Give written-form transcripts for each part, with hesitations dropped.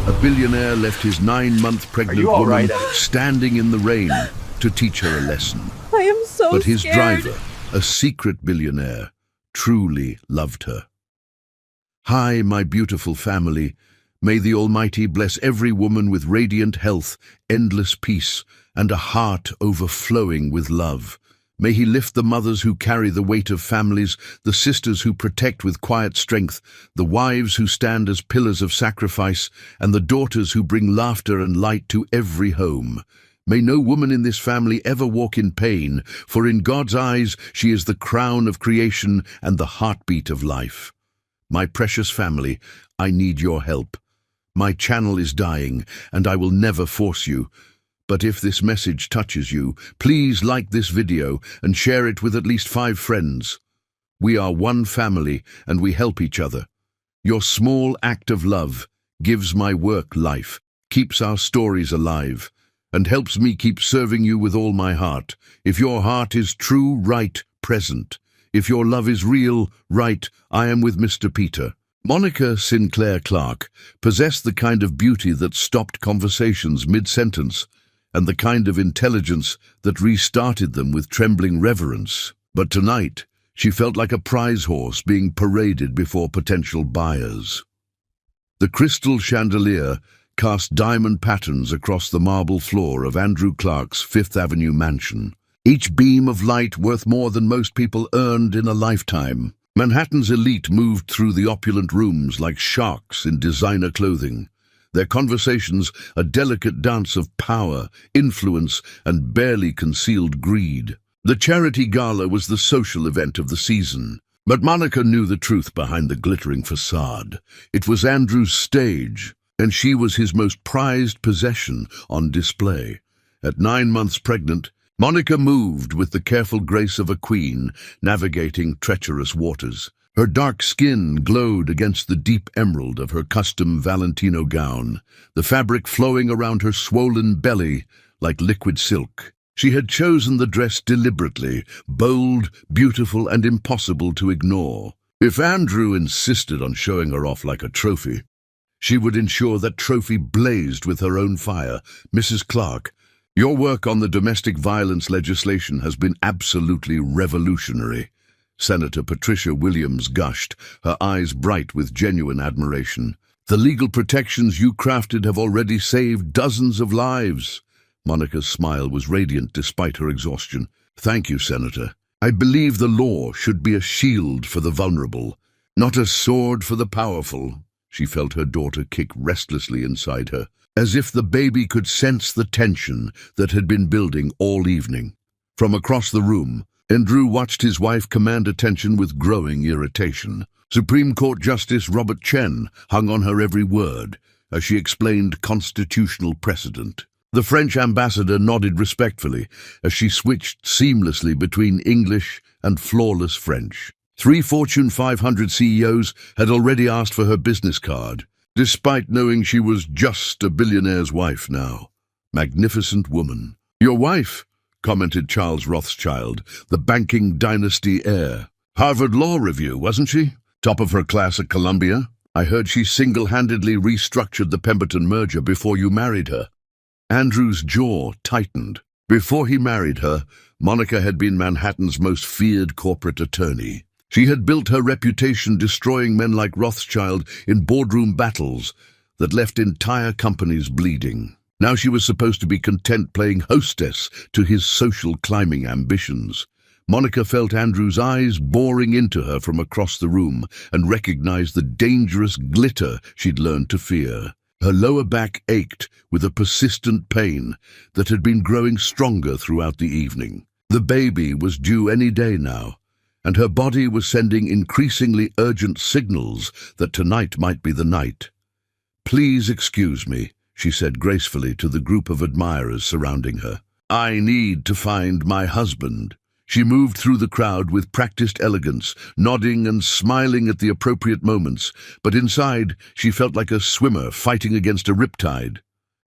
A billionaire left his 9-month pregnant woman standing in the rain to teach her a lesson. I am so But his scared. driver, a secret billionaire, truly loved her. Hi, my beautiful family. May the Almighty bless every woman with radiant health, endless peace, and a heart overflowing with love. May He lift the mothers who carry the weight of families, the sisters who protect with quiet strength, the wives who stand as pillars of sacrifice, and the daughters who bring laughter and light to every home. May no woman in this family ever walk in pain, for in God's eyes she is the crown of creation and the heartbeat of life. My precious family, I need your help. My channel is dying, and I will never force you. But if this message touches you, please like this video and share it with at least 5 friends. We are one family, and we help each other. Your small act of love gives my work life, keeps our stories alive, and helps me keep serving you with all my heart. If your heart is true, right, present. If your love is real, right, I am with Mr. Peter. Monica Sinclair Clark possessed the kind of beauty that stopped conversations mid-sentence, and the kind of intelligence that restarted them with trembling reverence. But tonight, she felt like a prize horse being paraded before potential buyers. The crystal chandelier cast diamond patterns across the marble floor of Andrew Clark's Fifth Avenue mansion, each beam of light worth more than most people earned in a lifetime. Manhattan's elite moved through the opulent rooms like sharks in designer clothing, their conversations a delicate dance of power, influence, and barely concealed greed. The charity gala was the social event of the season, but Monica knew the truth behind the glittering facade. It was Andrew's stage, and she was his most prized possession on display. At 9 months pregnant, Monica moved with the careful grace of a queen, navigating treacherous waters. Her dark skin glowed against the deep emerald of her custom Valentino gown, the fabric flowing around her swollen belly like liquid silk. She had chosen the dress deliberately, bold, beautiful, and impossible to ignore. If Andrew insisted on showing her off like a trophy, she would ensure that trophy blazed with her own fire. Mrs. Clark, your work on the domestic violence legislation has been absolutely revolutionary. Senator Patricia Williams gushed, her eyes bright with genuine admiration. The legal protections you crafted have already saved dozens of lives. Monica's smile was radiant despite her exhaustion. Thank you, Senator. I believe the law should be a shield for the vulnerable, not a sword for the powerful. She felt her daughter kick restlessly inside her, as if the baby could sense the tension that had been building all evening. From across the room, Andrew watched his wife command attention with growing irritation. Supreme Court Justice Robert Chen hung on her every word as she explained constitutional precedent. The French ambassador nodded respectfully as she switched seamlessly between English and flawless French. 3 Fortune 500 CEOs had already asked for her business card, despite knowing she was just a billionaire's wife now. Magnificent woman. Your wife, commented Charles Rothschild, the banking dynasty heir. Harvard Law Review, wasn't she? Top of her class at Columbia? I heard she single-handedly restructured the Pemberton merger before you married her. Andrew's jaw tightened. Before he married her, Monica had been Manhattan's most feared corporate attorney. She had built her reputation destroying men like Rothschild in boardroom battles that left entire companies bleeding. Now she was supposed to be content playing hostess to his social climbing ambitions. Monica felt Andrew's eyes boring into her from across the room and recognized the dangerous glitter she'd learned to fear. Her lower back ached with a persistent pain that had been growing stronger throughout the evening. The baby was due any day now, and her body was sending increasingly urgent signals that tonight might be the night. Please excuse me, she said gracefully to the group of admirers surrounding her. I need to find my husband. She moved through the crowd with practiced elegance, nodding and smiling at the appropriate moments, but inside she felt like a swimmer fighting against a riptide.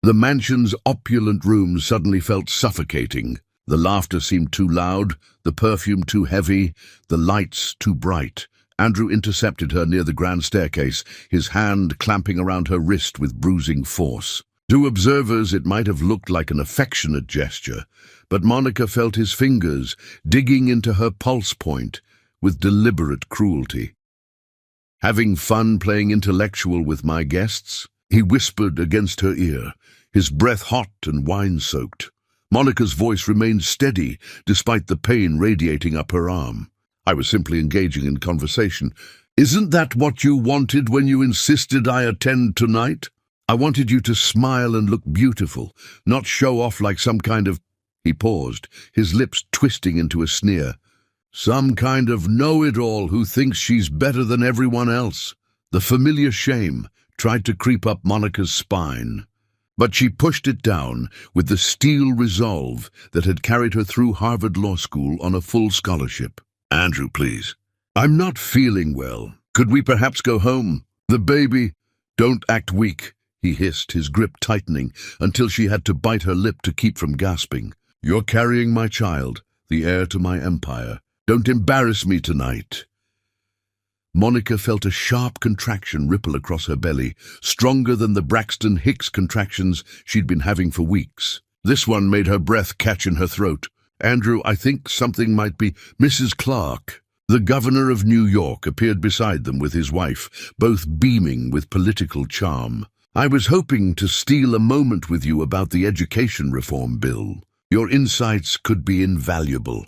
The mansion's opulent rooms suddenly felt suffocating. The laughter seemed too loud, the perfume too heavy, the lights too bright, Andrew intercepted her near the grand staircase, his hand clamping around her wrist with bruising force. To observers, it might have looked like an affectionate gesture, but Monica felt his fingers digging into her pulse point with deliberate cruelty. "Having fun playing intellectual with my guests?" he whispered against her ear, his breath hot and wine-soaked. Monica's voice remained steady, despite the pain radiating up her arm. "I was simply engaging in conversation. Isn't that what you wanted when you insisted I attend tonight? I wanted you to smile and look beautiful, not show off like some kind of—" He paused, his lips twisting into a sneer. "Some kind of know-it-all who thinks she's better than everyone else." The familiar shame tried to creep up Monica's spine, but she pushed it down with the steel resolve that had carried her through Harvard Law School on a full scholarship. "Andrew, please. I'm not feeling well. Could we perhaps go home? The baby—" "Don't act weak," he hissed, his grip tightening until she had to bite her lip to keep from gasping. "You're carrying my child, the heir to my empire. Don't embarrass me tonight." Monica felt a sharp contraction ripple across her belly, stronger than the Braxton Hicks contractions she'd been having for weeks. This one made her breath catch in her throat. "Andrew, I think something might be—" Mrs. Clark, the governor of New York, appeared beside them with his wife, both beaming with political charm. "I was hoping to steal a moment with you about the education reform bill. Your insights could be invaluable."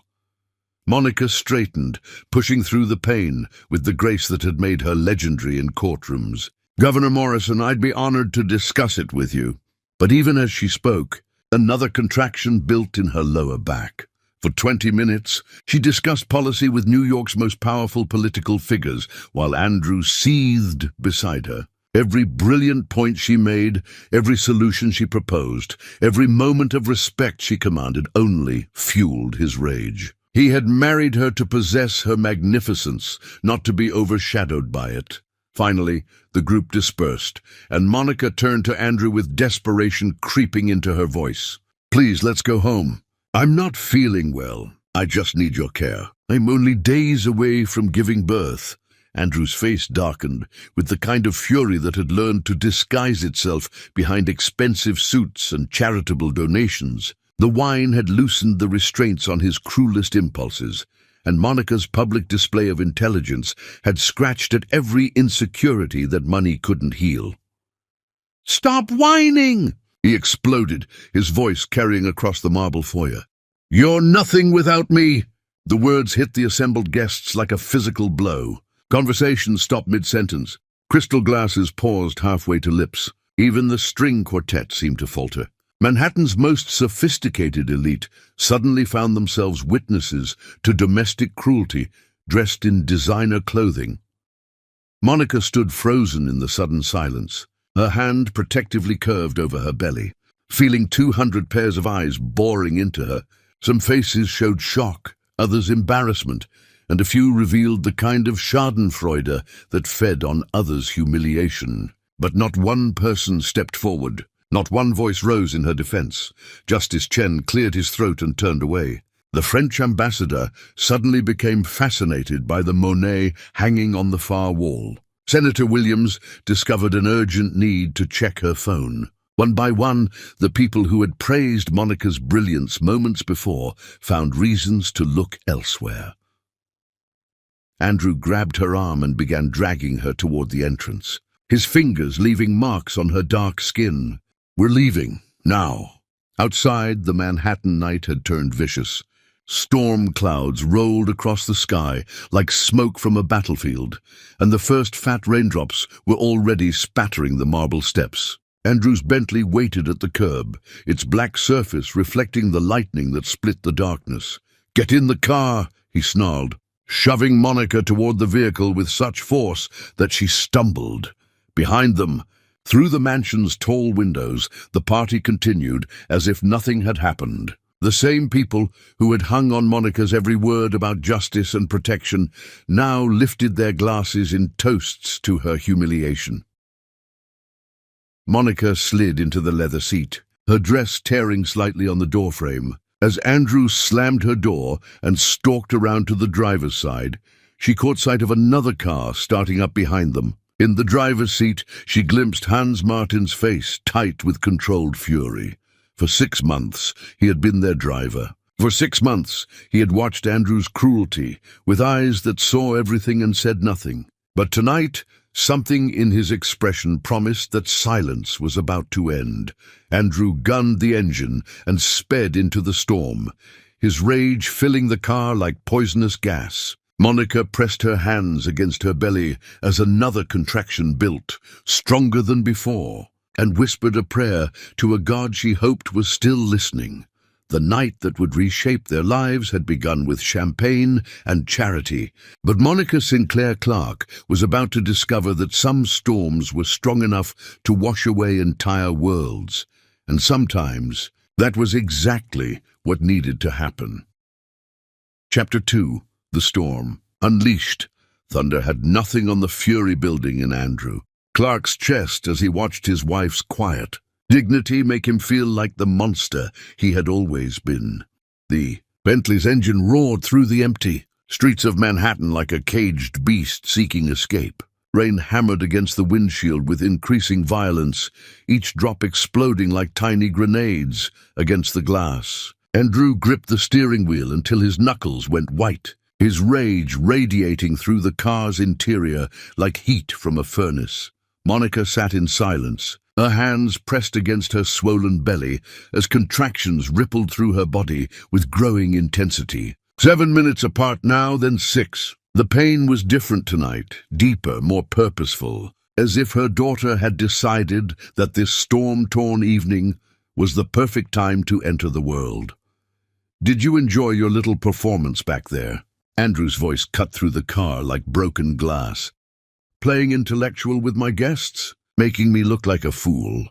Monica straightened, pushing through the pain with the grace that had made her legendary in courtrooms. "Governor Morrison, I'd be honored to discuss it with you." But even as she spoke, another contraction built in her lower back. For 20 minutes, she discussed policy with New York's most powerful political figures, while Andrew seethed beside her. Every brilliant point she made, every solution she proposed, every moment of respect she commanded only fueled his rage. He had married her to possess her magnificence, not to be overshadowed by it. Finally, the group dispersed, and Monica turned to Andrew with desperation creeping into her voice. "Please, let's go home. I'm not feeling well. I just need your care. I'm only days away from giving birth." Andrew's face darkened with the kind of fury that had learned to disguise itself behind expensive suits and charitable donations. The wine had loosened the restraints on his cruelest impulses, and Monica's public display of intelligence had scratched at every insecurity that money couldn't heal. "Stop whining!" he exploded, his voice carrying across the marble foyer. "You're nothing without me!" The words hit the assembled guests like a physical blow. Conversation stopped mid-sentence. Crystal glasses paused halfway to lips. Even the string quartet seemed to falter. Manhattan's most sophisticated elite suddenly found themselves witnesses to domestic cruelty dressed in designer clothing. Monica stood frozen in the sudden silence, her hand protectively curved over her belly, feeling 200 pairs of eyes boring into her. Some faces showed shock, others embarrassment, and a few revealed the kind of schadenfreude that fed on others' humiliation. But not one person stepped forward. Not one voice rose in her defense. Justice Chen cleared his throat and turned away. The French ambassador suddenly became fascinated by the Monet hanging on the far wall. Senator Williams discovered an urgent need to check her phone. One by one, the people who had praised Monica's brilliance moments before found reasons to look elsewhere. Andrew grabbed her arm and began dragging her toward the entrance, his fingers leaving marks on her dark skin. "We're leaving, now." Outside, the Manhattan night had turned vicious. Storm clouds rolled across the sky like smoke from a battlefield, and the first fat raindrops were already spattering the marble steps. Andrew's Bentley waited at the curb, its black surface reflecting the lightning that split the darkness. "Get in the car," he snarled, shoving Monica toward the vehicle with such force that she stumbled. Behind them, through the mansion's tall windows, the party continued as if nothing had happened. The same people who had hung on Monica's every word about justice and protection now lifted their glasses in toasts to her humiliation. Monica slid into the leather seat, her dress tearing slightly on the doorframe. As Andrew slammed her door and stalked around to the driver's side, she caught sight of another car starting up behind them. In the driver's seat, she glimpsed Hans Martin's face, tight with controlled fury. For 6 months, he had been their driver. For 6 months, he had watched Andrew's cruelty, with eyes that saw everything and said nothing. But tonight, something in his expression promised that silence was about to end. Andrew gunned the engine and sped into the storm, his rage filling the car like poisonous gas. Monica pressed her hands against her belly as another contraction built, stronger than before, and whispered a prayer to a God she hoped was still listening. The night that would reshape their lives had begun with champagne and charity, but Monica Sinclair Clark was about to discover that some storms were strong enough to wash away entire worlds, and sometimes that was exactly what needed to happen. Chapter 2. The Storm. Unleashed. Thunder had nothing on the fury building in Andrew Clark's chest as he watched his wife's quiet dignity make him feel like the monster he had always been. The Bentley's engine roared through the empty streets of Manhattan like a caged beast seeking escape. Rain hammered against the windshield with increasing violence, each drop exploding like tiny grenades against the glass. Andrew gripped the steering wheel until his knuckles went white, his rage radiating through the car's interior like heat from a furnace. Monica sat in silence, her hands pressed against her swollen belly as contractions rippled through her body with growing intensity. 7 minutes apart now, then 6. The pain was different tonight, deeper, more purposeful, as if her daughter had decided that this storm-torn evening was the perfect time to enter the world. "Did you enjoy your little performance back there?" Andrew's voice cut through the car like broken glass. "Playing intellectual with my guests? Making me look like a fool?"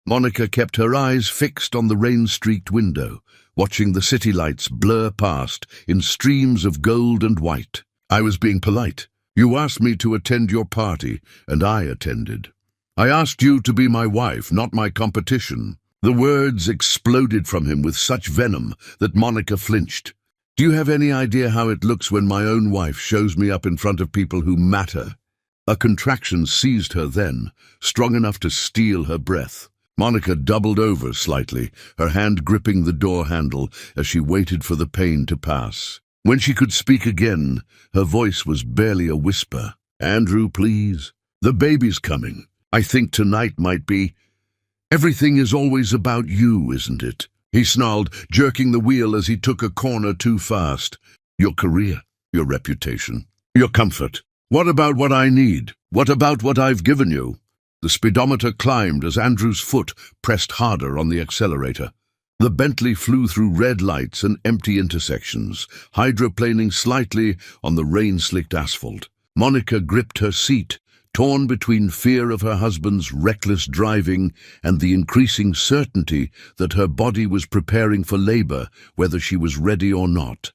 Monica kept her eyes fixed on the rain-streaked window, watching the city lights blur past in streams of gold and white. "I was being polite. You asked me to attend your party, and I attended. I asked you to be my wife, not my competition." The words exploded from him with such venom that Monica flinched. "Do you have any idea how it looks when my own wife shows me up in front of people who matter?" A contraction seized her then, strong enough to steal her breath. Monica doubled over slightly, her hand gripping the door handle as she waited for the pain to pass. When she could speak again, her voice was barely a whisper. "Andrew, please. The baby's coming. I think tonight might be... Everything is always about you, isn't it?" He snarled, jerking the wheel as he took a corner too fast. "Your career, your reputation, your comfort. What about what I need? What about what I've given you?" The speedometer climbed as Andrew's foot pressed harder on the accelerator. The Bentley flew through red lights and empty intersections, hydroplaning slightly on the rain-slicked asphalt. Monica gripped her seat, torn between fear of her husband's reckless driving and the increasing certainty that her body was preparing for labor, whether she was ready or not.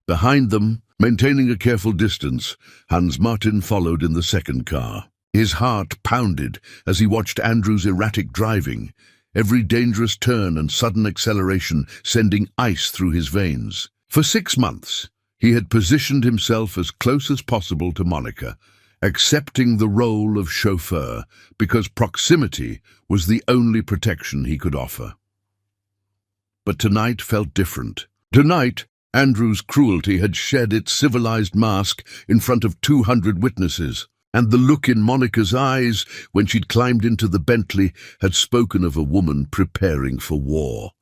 Behind them, maintaining a careful distance, Hans Martin followed in the second car. His heart pounded as he watched Andrew's erratic driving, every dangerous turn and sudden acceleration sending ice through his veins. For 6 months, he had positioned himself as close as possible to Monica, accepting the role of chauffeur because proximity was the only protection he could offer. But tonight felt different. Tonight, Andrew's cruelty had shed its civilized mask in front of 200 witnesses, and the look in Monica's eyes when she'd climbed into the Bentley had spoken of a woman preparing for war.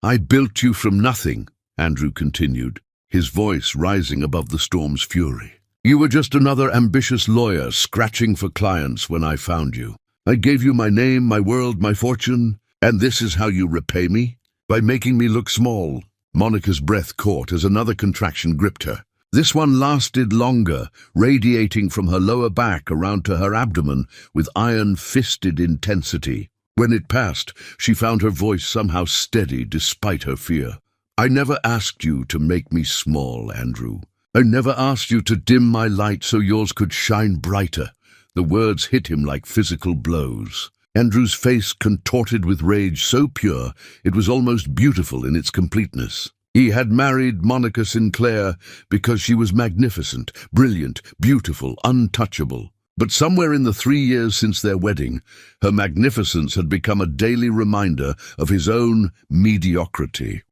"I built you from nothing," Andrew continued, his voice rising above the storm's fury. "You were just another ambitious lawyer scratching for clients when I found you. I gave you my name, my world, my fortune, and this is how you repay me? By making me look small." Monica's breath caught as another contraction gripped her. This one lasted longer, radiating from her lower back around to her abdomen with iron-fisted intensity. When it passed, she found her voice somehow steady despite her fear. "I never asked you to make me small, Andrew. I never asked you to dim my light so yours could shine brighter." The words hit him like physical blows. Andrew's face contorted with rage so pure it was almost beautiful in its completeness. He had married Monica Sinclair because she was magnificent, brilliant, beautiful, untouchable. But somewhere in the 3 years since their wedding, her magnificence had become a daily reminder of his own mediocrity.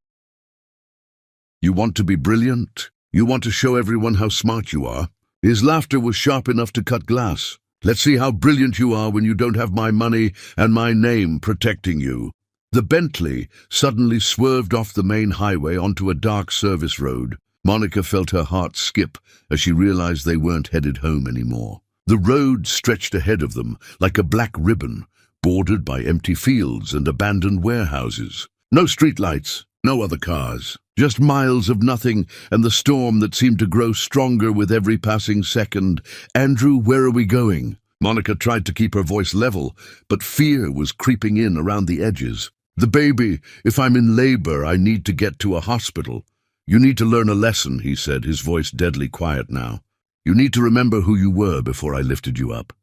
You want to be brilliant? You want to show everyone how smart you are? His laughter was sharp enough to cut glass. Let's see how brilliant you are when you don't have my money and my name protecting you. The Bentley suddenly swerved off the main highway onto a dark service road. Monica felt her heart skip as she realized they weren't headed home anymore. The road stretched ahead of them like a black ribbon, bordered by empty fields and abandoned warehouses. No streetlights, no other cars, just miles of nothing and the storm that seemed to grow stronger with every passing second. "Andrew, where are we going?" Monica tried to keep her voice level, but fear was creeping in around the edges. "The baby. If I'm in labor, I need to get to a hospital." "You need to learn a lesson," he said, his voice deadly quiet now. "You need to remember who you were before I lifted you up,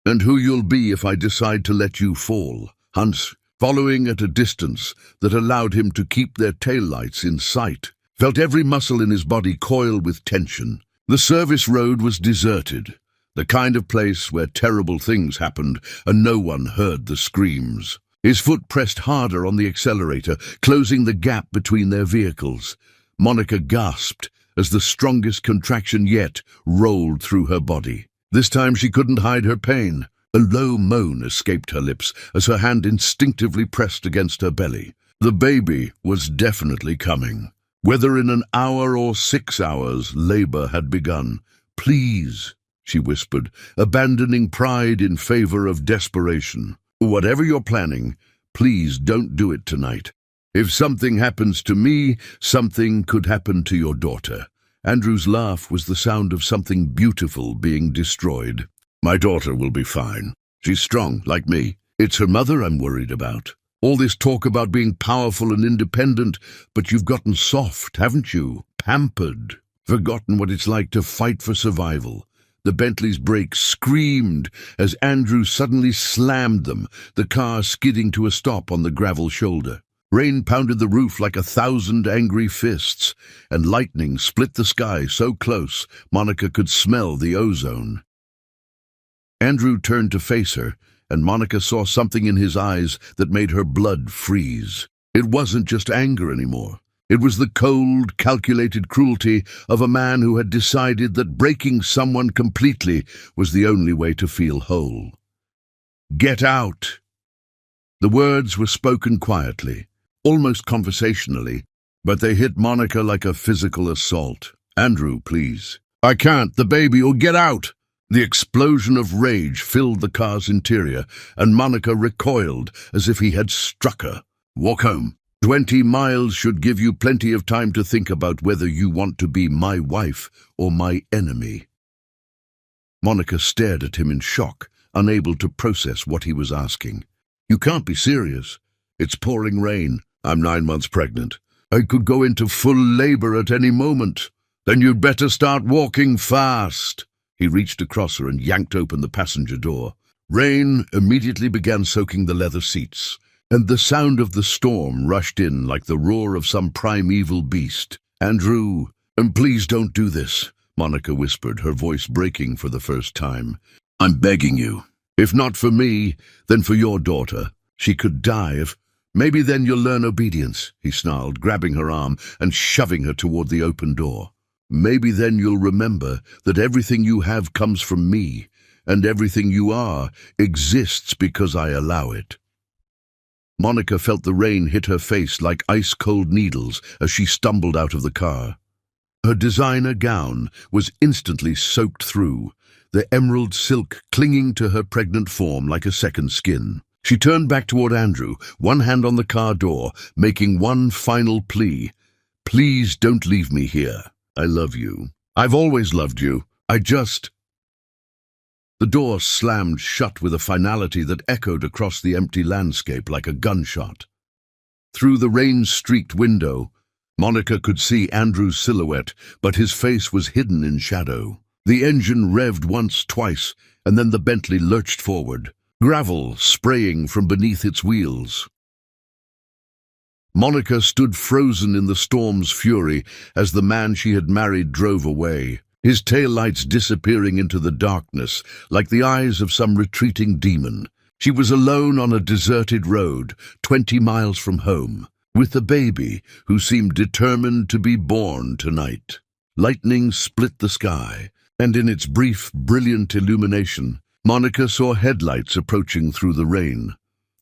and who you'll be if I decide to let you fall." Hans, following at a distance that allowed him to keep their taillights in sight, felt every muscle in his body coil with tension. The service road was deserted, the kind of place where terrible things happened and no one heard the screams. His foot pressed harder on the accelerator, closing the gap between their vehicles. Monica gasped as the strongest contraction yet rolled through her body. This time she couldn't hide her pain. A low moan escaped her lips as her hand instinctively pressed against her belly. The baby was definitely coming. Whether in an hour or 6 hours, labor had begun. "Please," she whispered, abandoning pride in favor of desperation. "Whatever you're planning, please don't do it tonight. If something happens to me, something could happen to your daughter." Andrew's laugh was the sound of something beautiful being destroyed. "My daughter will be fine. She's strong, like me. It's her mother I'm worried about. All this talk about being powerful and independent, but you've gotten soft, haven't you? Pampered. Forgotten what it's like to fight for survival." The Bentley's brakes screamed as Andrew suddenly slammed them, the car skidding to a stop on the gravel shoulder. Rain pounded the roof like 1,000 angry fists, and lightning split the sky so close Monica could smell the ozone. Andrew turned to face her, and Monica saw something in his eyes that made her blood freeze. It wasn't just anger anymore. It was the cold, calculated cruelty of a man who had decided that breaking someone completely was the only way to feel whole. "Get out!" The words were spoken quietly, almost conversationally, but they hit Monica like a physical assault. "Andrew, please." "I can't. The baby will get out." The explosion of rage filled the car's interior, and Monica recoiled as if he had struck her. "Walk home. 20 miles should give you plenty of time to think about whether you want to be my wife or my enemy." Monica stared at him in shock, unable to process what he was asking. "You can't be serious. It's pouring rain. I'm 9 months pregnant. I could go into full labor at any moment." "Then you'd better start walking fast." He reached across her and yanked open the passenger door. Rain immediately began soaking the leather seats, and the sound of the storm rushed in like the roar of some primeval beast. "Andrew, and please don't do this," Monica whispered, her voice breaking for the first time. "I'm begging you. If not for me, then for your daughter. She could die if—" "Maybe then you'll learn obedience," he snarled, grabbing her arm and shoving her toward the open door. "Maybe then you'll remember that everything you have comes from me, and everything you are exists because I allow it." Monica felt the rain hit her face like ice-cold needles as she stumbled out of the car. Her designer gown was instantly soaked through, the emerald silk clinging to her pregnant form like a second skin. She turned back toward Andrew, one hand on the car door, making one final plea. "Please don't leave me here. I love you. I've always loved you. I just—" The door slammed shut with a finality that echoed across the empty landscape like a gunshot. Through the rain-streaked window, Monica could see Andrew's silhouette, but his face was hidden in shadow. The engine revved once, twice, and then the Bentley lurched forward, gravel spraying from beneath its wheels. Monica stood frozen in the storm's fury as the man she had married drove away, his taillights disappearing into the darkness like the eyes of some retreating demon. She was alone on a deserted road, 20 miles from home, with a baby who seemed determined to be born tonight. Lightning split the sky, and in its brief, brilliant illumination, Monica saw headlights approaching through the rain.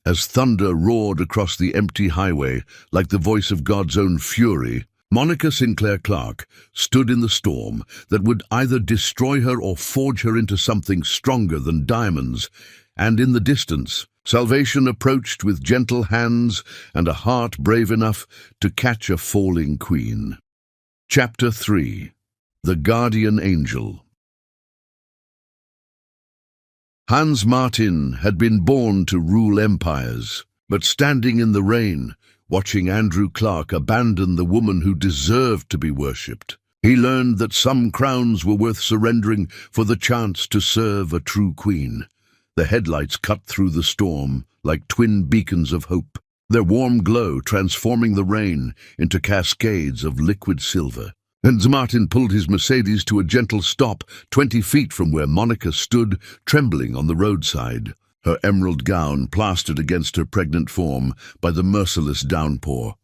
As thunder roared across the empty highway like the voice of God's own fury, Monica Sinclair Clark stood in the storm that would either destroy her or forge her into something stronger than diamonds, and in the distance, salvation approached with gentle hands and a heart brave enough to catch a falling queen. Chapter 3. The Guardian Angel. Hans Martin had been born to rule empires, but standing in the rain, watching Andrew Clark abandon the woman who deserved to be worshipped, he learned that some crowns were worth surrendering for the chance to serve a true queen. The headlights cut through the storm like twin beacons of hope, their warm glow transforming the rain into cascades of liquid silver. Hans Martin pulled his Mercedes to a gentle stop 20 feet from where Monica stood, trembling on the roadside, her emerald gown plastered against her pregnant form by the merciless downpour.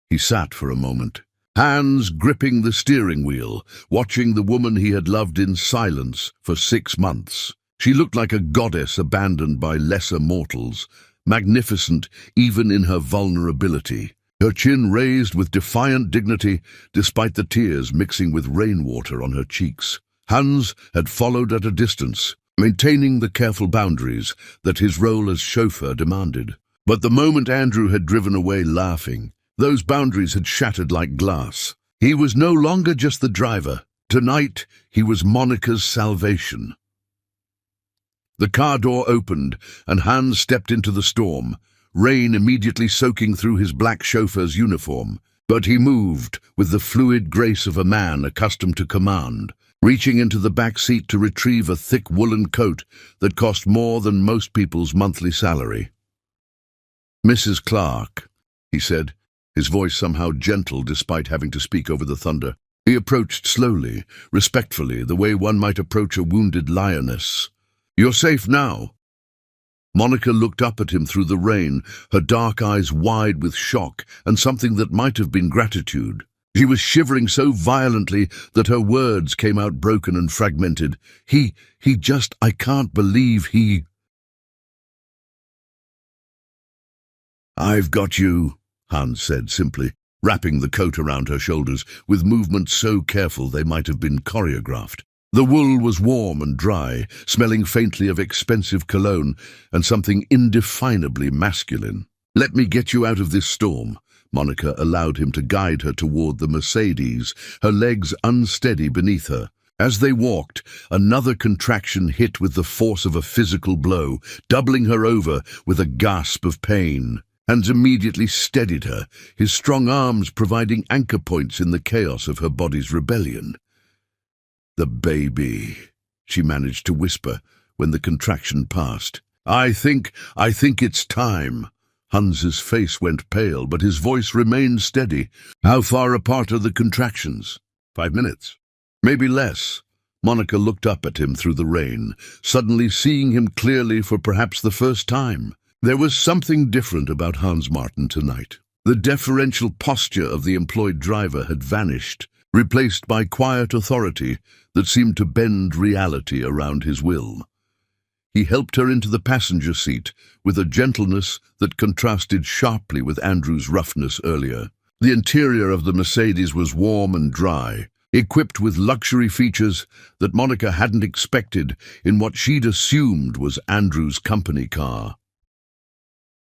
He sat for a moment, hands gripping the steering wheel, watching the woman he had loved in silence for 6 months. She looked like a goddess abandoned by lesser mortals, magnificent even in her vulnerability. Her chin raised with defiant dignity, despite the tears mixing with rainwater on her cheeks. Hans had followed at a distance, maintaining the careful boundaries that his role as chauffeur demanded. But the moment Andrew had driven away laughing, those boundaries had shattered like glass. He was no longer just the driver. Tonight, he was Monica's salvation. The car door opened, and Hans stepped into the storm, rain immediately soaking through his black chauffeur's uniform. But he moved with the fluid grace of a man accustomed to command, reaching into the back seat to retrieve a thick woolen coat that cost more than most people's monthly salary. "Mrs. Clark," he said, his voice somehow gentle despite having to speak over the thunder. He approached slowly, respectfully, the way one might approach a wounded lioness. "You're safe now." Monica looked up at him through the rain, her dark eyes wide with shock and something that might have been gratitude. She was shivering so violently that her words came out broken and fragmented. I can't believe he... "I've got you," Hans said simply, wrapping the coat around her shoulders with movements so careful they might have been choreographed. The wool was warm and dry, smelling faintly of expensive cologne and something indefinably masculine. "Let me get you out of this storm." Monica allowed him to guide her toward the Mercedes, her legs unsteady beneath her. As they walked, another contraction hit with the force of a physical blow, doubling her over with a gasp of pain. Hans immediately steadied her, his strong arms providing anchor points in the chaos of her body's rebellion. "The baby," she managed to whisper when the contraction passed. I think it's time." Hans's face went pale, but his voice remained steady. "How far apart are the contractions?" 5 minutes. "Maybe less." Monica looked up at him through the rain, suddenly seeing him clearly for perhaps the first time. There was something different about Hans Martin tonight. The deferential posture of the employed driver had vanished, replaced by quiet authority that seemed to bend reality around his will. He helped her into the passenger seat with a gentleness that contrasted sharply with Andrew's roughness earlier. The interior of the Mercedes was warm and dry, equipped with luxury features that Monica hadn't expected in what she'd assumed was Andrew's company car.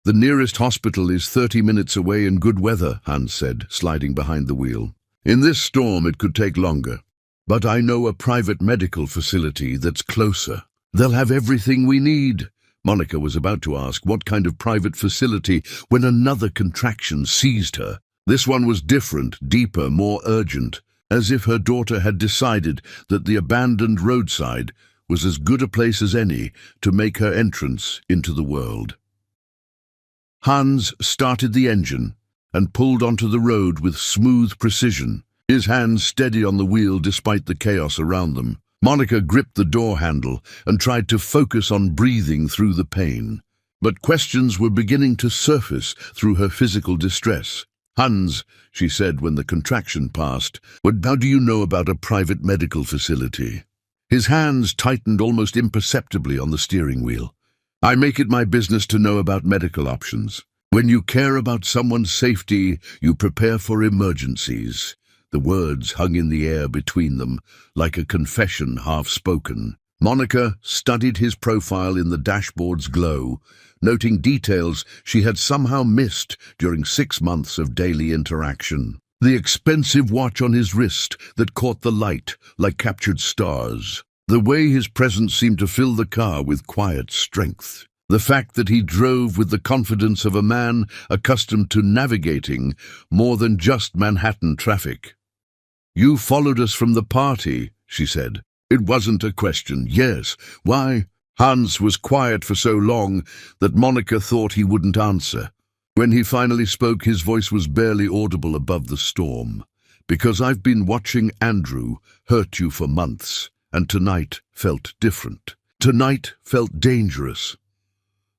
"The nearest hospital is 30 minutes away in good weather," Hans said, sliding behind the wheel. "In this storm it could take longer. But I know a private medical facility that's closer. They'll have everything we need." Monica was about to ask what kind of private facility when another contraction seized her. This one was different, deeper, more urgent, as if her daughter had decided that the abandoned roadside was as good a place as any to make her entrance into the world. Hans started the engine, and pulled onto the road with smooth precision, his hands steady on the wheel despite the chaos around them. Monica gripped the door handle and tried to focus on breathing through the pain. But questions were beginning to surface through her physical distress. "Hans," she said when the contraction passed, "how do you know about a private medical facility?" His hands tightened almost imperceptibly on the steering wheel. "I make it my business to know about medical options. When you care about someone's safety, you prepare for emergencies." The words hung in the air between them, like a confession half-spoken. Monica studied his profile in the dashboard's glow, noting details she had somehow missed during 6 months of daily interaction. The expensive watch on his wrist that caught the light like captured stars. The way his presence seemed to fill the car with quiet strength. The fact that he drove with the confidence of a man accustomed to navigating more than just Manhattan traffic. "You followed us from the party," she said. It wasn't a question. "Yes. Why?" Hans was quiet for so long that Monica thought he wouldn't answer. When he finally spoke, his voice was barely audible above the storm. "Because I've been watching Andrew hurt you for months, and tonight felt different. Tonight felt dangerous."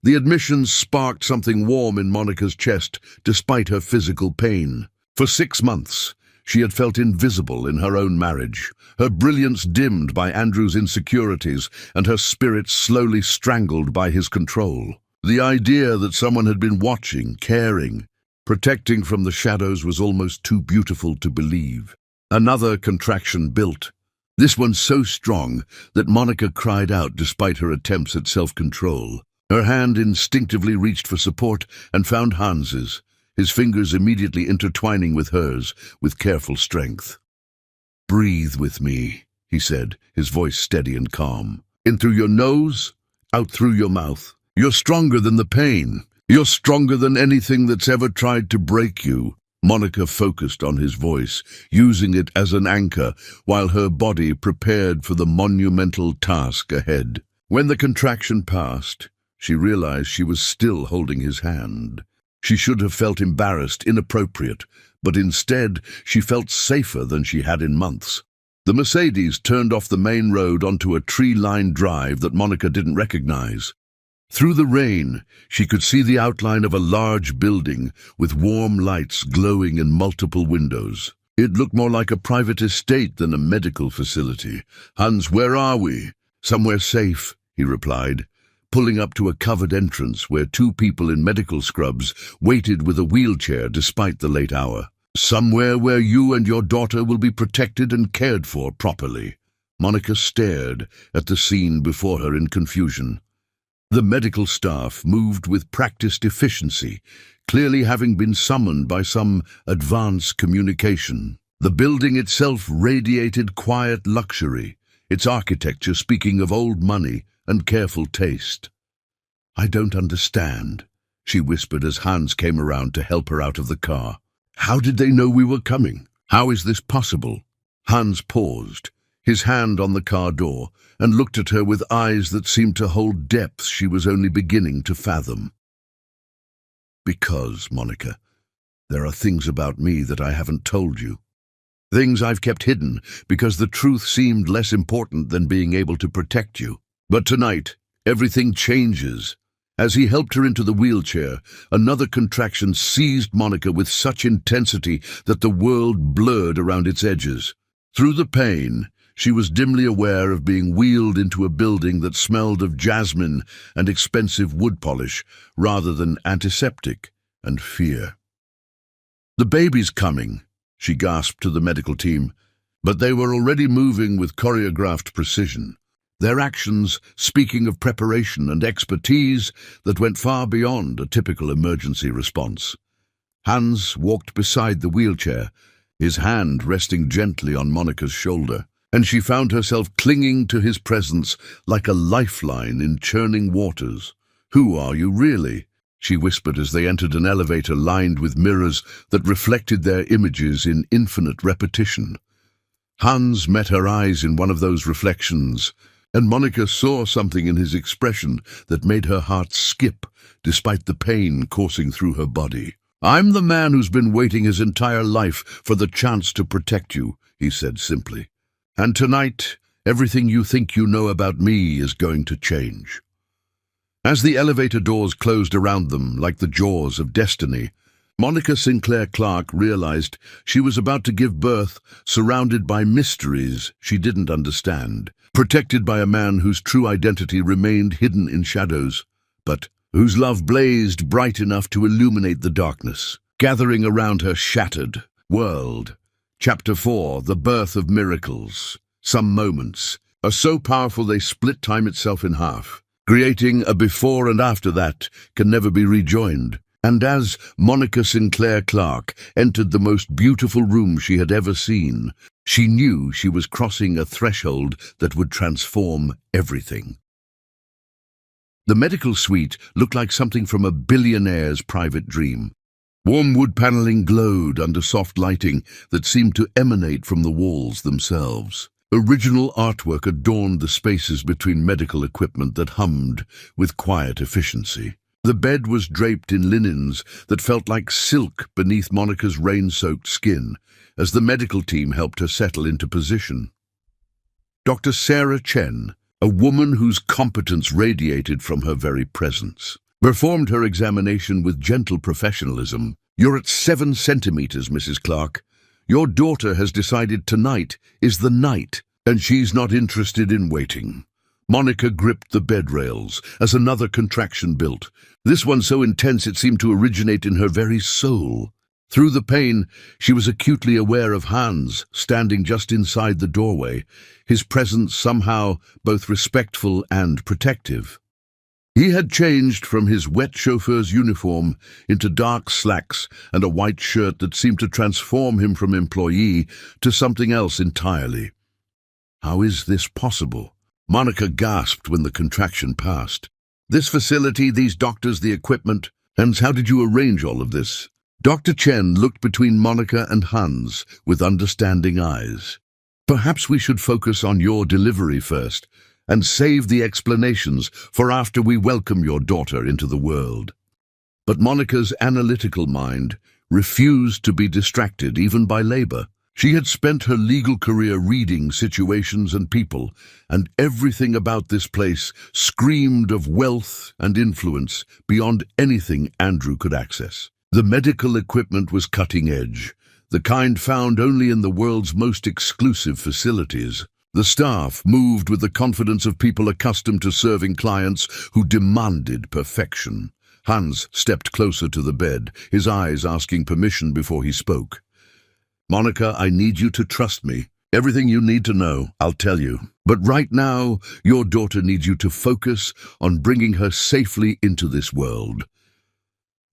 The admission sparked something warm in Monica's chest, despite her physical pain. For 6 months, she had felt invisible in her own marriage, her brilliance dimmed by Andrew's insecurities and her spirit slowly strangled by his control. The idea that someone had been watching, caring, protecting from the shadows was almost too beautiful to believe. Another contraction built, this one so strong that Monica cried out despite her attempts at self-control. Her hand instinctively reached for support and found Hans's, his fingers immediately intertwining with hers with careful strength. "Breathe with me," he said, his voice steady and calm. "In through your nose, out through your mouth. You're stronger than the pain. You're stronger than anything that's ever tried to break you." Monica focused on his voice, using it as an anchor while her body prepared for the monumental task ahead. When the contraction passed, she realized she was still holding his hand. She should have felt embarrassed, inappropriate, but instead she felt safer than she had in months. The Mercedes turned off the main road onto a tree-lined drive that Monica didn't recognize. Through the rain, she could see the outline of a large building with warm lights glowing in multiple windows. It looked more like a private estate than a medical facility. "Hans, where are we?" "Somewhere safe," he replied, pulling up to a covered entrance where 2 people in medical scrubs waited with a wheelchair despite the late hour. "Somewhere where you and your daughter will be protected and cared for properly." Monica stared at the scene before her in confusion. The medical staff moved with practiced efficiency, clearly having been summoned by some advanced communication. The building itself radiated quiet luxury, its architecture speaking of old money and careful taste. "I don't understand," she whispered as Hans came around to help her out of the car. "How did they know we were coming? How is this possible?" Hans paused, his hand on the car door, and looked at her with eyes that seemed to hold depths she was only beginning to fathom. "Because, Monica, there are things about me that I haven't told you. Things I've kept hidden because the truth seemed less important than being able to protect you. But tonight, everything changes." As he helped her into the wheelchair, another contraction seized Monica with such intensity that the world blurred around its edges. Through the pain, she was dimly aware of being wheeled into a building that smelled of jasmine and expensive wood polish rather than antiseptic and fear. "The baby's coming," she gasped to the medical team, but they were already moving with choreographed precision. Their actions speaking of preparation and expertise that went far beyond a typical emergency response. Hans walked beside the wheelchair, his hand resting gently on Monica's shoulder, and she found herself clinging to his presence like a lifeline in churning waters. "Who are you really?" she whispered as they entered an elevator lined with mirrors that reflected their images in infinite repetition. Hans met her eyes in one of those reflections, and Monica saw something in his expression that made her heart skip, despite the pain coursing through her body. "I'm the man who's been waiting his entire life for the chance to protect you," he said simply. "And tonight, everything you think you know about me is going to change." As the elevator doors closed around them like the jaws of destiny, Monica Sinclair Clark realized she was about to give birth, surrounded by mysteries she didn't understand, protected by a man whose true identity remained hidden in shadows, but whose love blazed bright enough to illuminate the darkness, gathering around her shattered world. Chapter 4, The Birth of Miracles. Some moments are so powerful they split time itself in half, creating a before and after that can never be rejoined. And as Monica Sinclair Clark entered the most beautiful room she had ever seen, she knew she was crossing a threshold that would transform everything. The medical suite looked like something from a billionaire's private dream. Warm wood paneling glowed under soft lighting that seemed to emanate from the walls themselves. Original artwork adorned the spaces between medical equipment that hummed with quiet efficiency. The bed was draped in linens that felt like silk beneath Monica's rain-soaked skin as the medical team helped her settle into position. Dr. Sarah Chen, a woman whose competence radiated from her very presence, performed her examination with gentle professionalism. "You're at 7 centimeters, Mrs. Clark. Your daughter has decided tonight is the night, and she's not interested in waiting." Monica gripped the bed rails as another contraction built, this one so intense it seemed to originate in her very soul. Through the pain, she was acutely aware of Hans standing just inside the doorway, his presence somehow both respectful and protective. He had changed from his wet chauffeur's uniform into dark slacks and a white shirt that seemed to transform him from employee to something else entirely. How is this possible? Monica gasped when the contraction passed. "This facility, these doctors, the equipment. Hans, how did you arrange all of this?" Dr. Chen looked between Monica and Hans with understanding eyes. "Perhaps we should focus on your delivery first and save the explanations for after we welcome your daughter into the world." But Monica's analytical mind refused to be distracted even by labor. She had spent her legal career reading situations and people, and everything about this place screamed of wealth and influence beyond anything Andrew could access. The medical equipment was cutting edge, the kind found only in the world's most exclusive facilities. The staff moved with the confidence of people accustomed to serving clients who demanded perfection. Hans stepped closer to the bed, his eyes asking permission before he spoke. "Monica, I need you to trust me. Everything you need to know, I'll tell you. But right now, your daughter needs you to focus on bringing her safely into this world."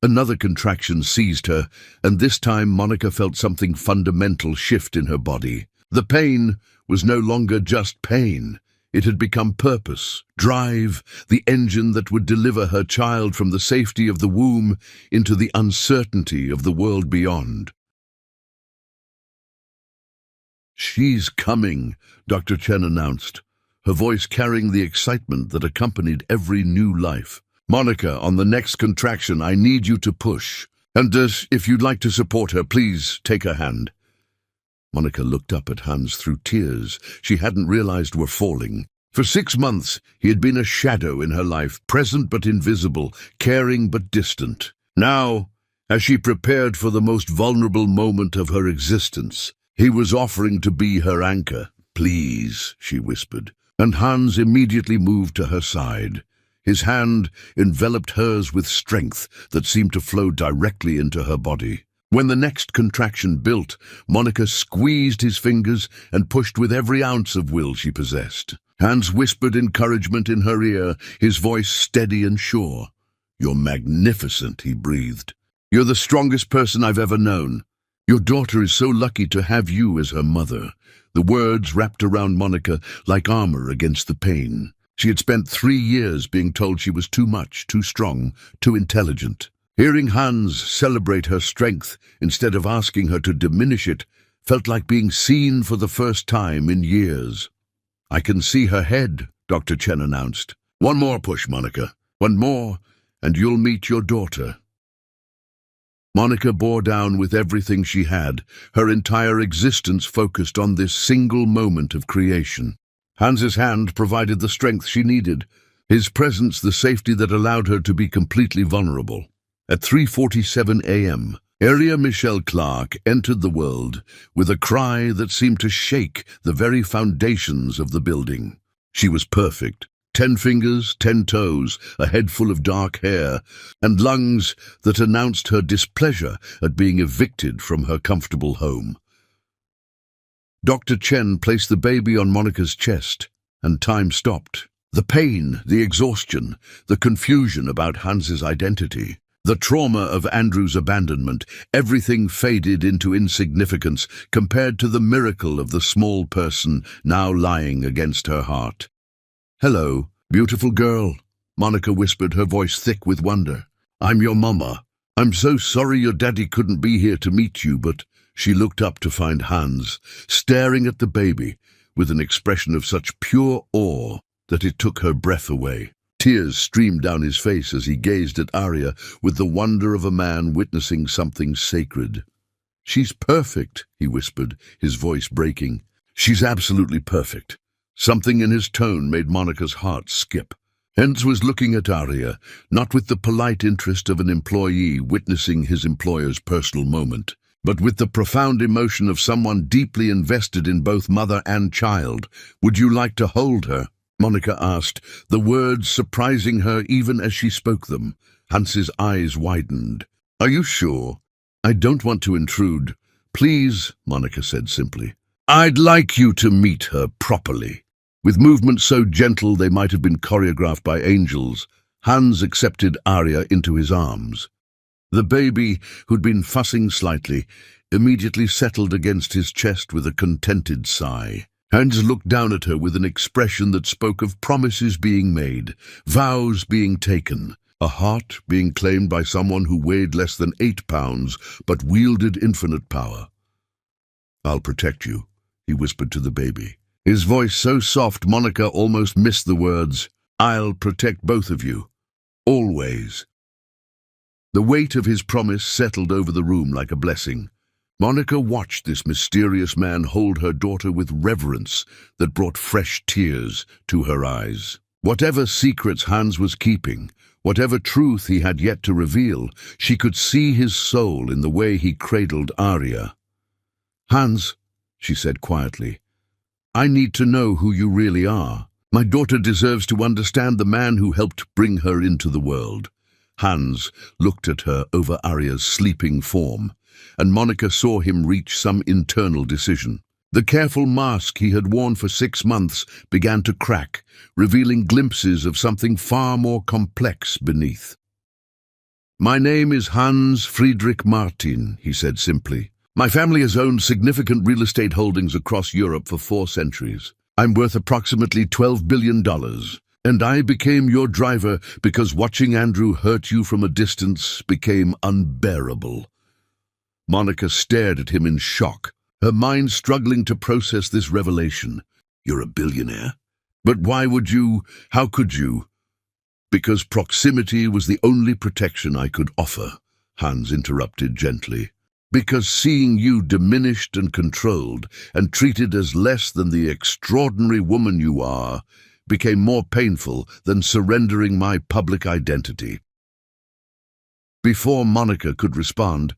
Another contraction seized her, and this time Monica felt something fundamental shift in her body. The pain was no longer just pain. It had become purpose, drive, the engine that would deliver her child from the safety of the womb into the uncertainty of the world beyond. "She's coming," Dr. Chen announced, her voice carrying the excitement that accompanied every new life. "Monica, on the next contraction, I need you to push. And if you'd like to support her, please take her hand." Monica looked up at Hans through tears she hadn't realized were falling. For 6 months, he had been a shadow in her life, present but invisible, caring but distant. Now, as she prepared for the most vulnerable moment of her existence, he was offering to be her anchor. "Please," she whispered, and Hans immediately moved to her side. His hand enveloped hers with strength that seemed to flow directly into her body. When the next contraction built, Monica squeezed his fingers and pushed with every ounce of will she possessed. Hans whispered encouragement in her ear, his voice steady and sure. "You're magnificent," he breathed. "You're the strongest person I've ever known. Your daughter is so lucky to have you as her mother." The words wrapped around Monica like armor against the pain. She had spent 3 years being told she was too much, too strong, too intelligent. Hearing Hans celebrate her strength instead of asking her to diminish it felt like being seen for the first time in years. "I can see her head," Dr. Chen announced. "One more push, Monica. One more, and you'll meet your daughter." Monica bore down with everything she had, her entire existence focused on this single moment of creation. Hans's hand provided the strength she needed, his presence the safety that allowed her to be completely vulnerable. At 3:47 a.m., Aria Michelle Clark entered the world with a cry that seemed to shake the very foundations of the building. She was perfect. 10 fingers, 10 toes, a head full of dark hair, and lungs that announced her displeasure at being evicted from her comfortable home. Dr. Chen placed the baby on Monica's chest, and time stopped. The pain, the exhaustion, the confusion about Hans's identity, the trauma of Andrew's abandonment, everything faded into insignificance compared to the miracle of the small person now lying against her heart. "Hello, beautiful girl," Monica whispered, her voice thick with wonder. "I'm your mama. I'm so sorry your daddy couldn't be here to meet you," but she looked up to find Hans, staring at the baby with an expression of such pure awe that it took her breath away. Tears streamed down his face as he gazed at Aria with the wonder of a man witnessing something sacred. "She's perfect," he whispered, his voice breaking. "She's absolutely perfect." Something in his tone made Monica's heart skip. Hans was looking at Aria, not with the polite interest of an employee witnessing his employer's personal moment, but with the profound emotion of someone deeply invested in both mother and child. "Would you like to hold her?" Monica asked, the words surprising her even as she spoke them. Hans's eyes widened. "Are you sure?" "I don't want to intrude." "Please," Monica said simply. "I'd like you to meet her properly." With movements so gentle they might have been choreographed by angels, Hans accepted Aria into his arms. The baby, who'd been fussing slightly, immediately settled against his chest with a contented sigh. Hans looked down at her with an expression that spoke of promises being made, vows being taken, a heart being claimed by someone who weighed less than 8 pounds but wielded infinite power. "I'll protect you," he whispered to the baby. His voice so soft Monica almost missed the words, "I'll protect both of you. Always." The weight of his promise settled over the room like a blessing. Monica watched this mysterious man hold her daughter with reverence that brought fresh tears to her eyes. Whatever secrets Hans was keeping, whatever truth he had yet to reveal, she could see his soul in the way he cradled Aria. "Hans," she said quietly, "I need to know who you really are. My daughter deserves to understand the man who helped bring her into the world." Hans looked at her over Aria's sleeping form, and Monica saw him reach some internal decision. The careful mask he had worn for 6 months began to crack, revealing glimpses of something far more complex beneath. "My name is Hans Friedrich Martin," he said simply. "My family has owned significant real estate holdings across Europe for 4 centuries. I'm worth approximately $12 billion. And I became your driver because watching Andrew hurt you from a distance became unbearable." Monica stared at him in shock, her mind struggling to process this revelation. "You're a billionaire? But why would you? How could you?" "Because proximity was the only protection I could offer," Hans interrupted gently. "Because seeing you diminished and controlled and treated as less than the extraordinary woman you are became more painful than surrendering my public identity." Before Monica could respond,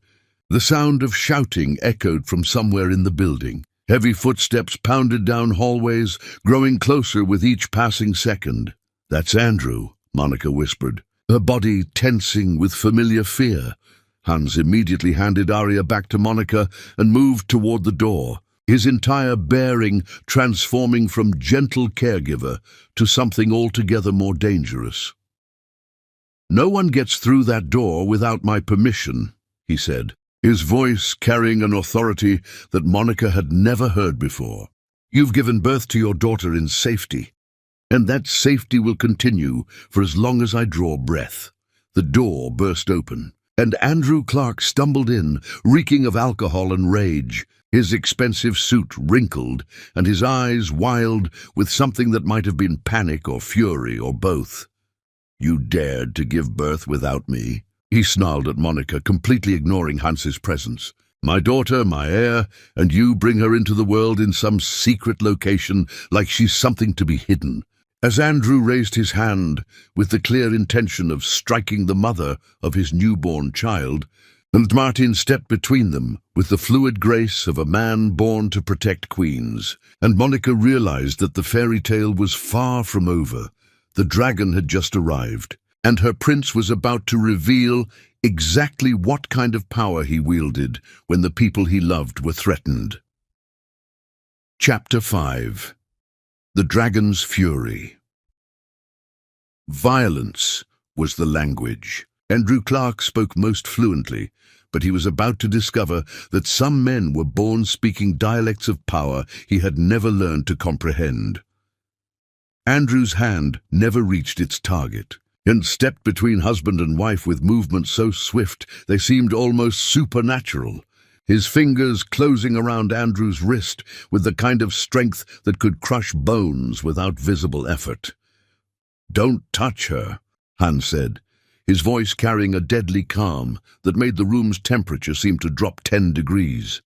the sound of shouting echoed from somewhere in the building. Heavy footsteps pounded down hallways, growing closer with each passing second. "That's Andrew," Monica whispered, her body tensing with familiar fear. Hans immediately handed Aria back to Monica and moved toward the door, his entire bearing transforming from gentle caregiver to something altogether more dangerous. "No one gets through that door without my permission," he said, his voice carrying an authority that Monica had never heard before. "You've given birth to your daughter in safety, and that safety will continue for as long as I draw breath." The door burst open, and Andrew Clark stumbled in, reeking of alcohol and rage, his expensive suit wrinkled and his eyes wild with something that might have been panic or fury or both. "You dared to give birth without me?" He snarled at Monica, completely ignoring Hans's presence. My daughter, my heir, and you bring her into the world in some secret location like she's something to be hidden. As Andrew raised his hand with the clear intention of striking the mother of his newborn child, and Martin stepped between them with the fluid grace of a man born to protect queens, and Monica realized that the fairy tale was far from over. The dragon had just arrived, and her prince was about to reveal exactly what kind of power he wielded when the people he loved were threatened. Chapter 5. The Dragon's Fury. Violence was the language. Andrew Clark spoke most fluently, but he was about to discover that some men were born speaking dialects of power he had never learned to comprehend. Andrew's hand never reached its target, and stepped between husband and wife with movements so swift they seemed almost supernatural, his fingers closing around Andrew's wrist with the kind of strength that could crush bones without visible effort. "Don't touch her," Hans said, his voice carrying a deadly calm that made the room's temperature seem to drop 10 degrees.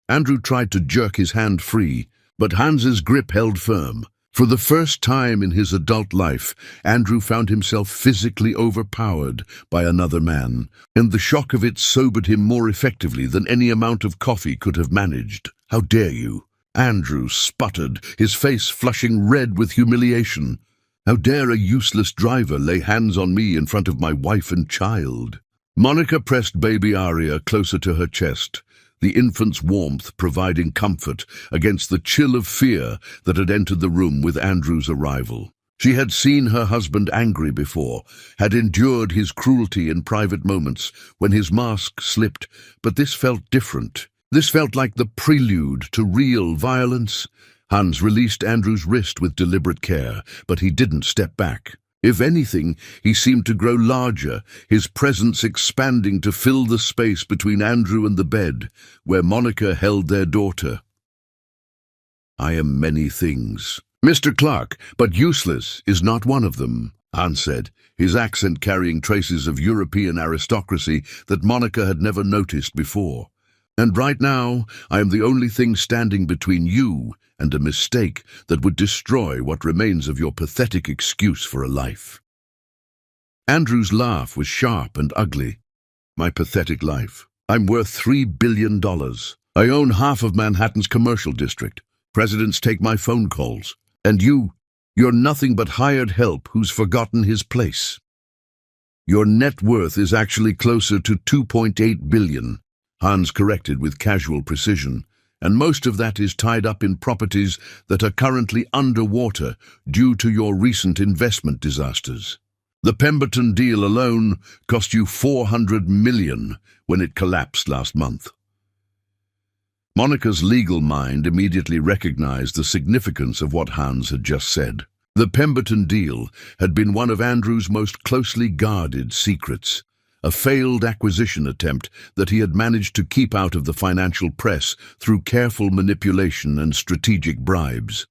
Andrew tried to jerk his hand free, but Hans's grip held firm. For the first time in his adult life, Andrew found himself physically overpowered by another man, and the shock of it sobered him more effectively than any amount of coffee could have managed. "How dare you?" Andrew sputtered, his face flushing red with humiliation. "How dare a useless driver lay hands on me in front of my wife and child?" Monica pressed baby Aria closer to her chest, the infant's warmth providing comfort against the chill of fear that had entered the room with Andrew's arrival. She had seen her husband angry before, had endured his cruelty in private moments when his mask slipped, but this felt different. This felt like the prelude to real violence. Hans released Andrew's wrist with deliberate care, but he didn't step back. If anything, he seemed to grow larger, his presence expanding to fill the space between Andrew and the bed, where Monica held their daughter. "I am many things, Mr. Clark, but useless is not one of them," Hans said, his accent carrying traces of European aristocracy that Monica had never noticed before. "And right now, I am the only thing standing between you and a mistake that would destroy what remains of your pathetic excuse for a life." Andrew's laugh was sharp and ugly. "My pathetic life. I'm worth $3 billion. I own half of Manhattan's commercial district. Presidents take my phone calls. And you're nothing but hired help who's forgotten his place. Your net worth is actually closer to $2.8 billion, Hans corrected with casual precision, and most of that is tied up in properties that are currently underwater due to your recent investment disasters. The Pemberton deal alone cost you $400 million when it collapsed last month." Monica's legal mind immediately recognized the significance of what Hans had just said. The Pemberton deal had been one of Andrew's most closely guarded secrets, a failed acquisition attempt that he had managed to keep out of the financial press through careful manipulation and strategic bribes.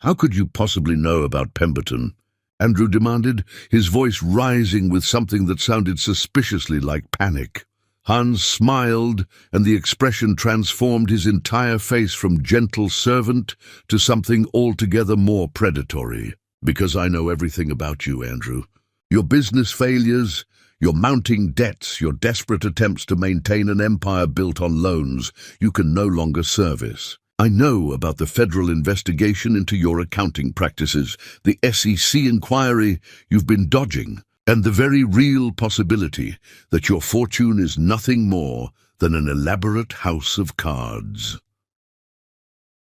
"How could you possibly know about Pemberton?" Andrew demanded, his voice rising with something that sounded suspiciously like panic. Hans smiled, and the expression transformed his entire face from gentle servant to something altogether more predatory. "Because I know everything about you, Andrew. Your business failures, your mounting debts, your desperate attempts to maintain an empire built on loans you can no longer service. I know about the federal investigation into your accounting practices, the SEC inquiry you've been dodging, and the very real possibility that your fortune is nothing more than an elaborate house of cards."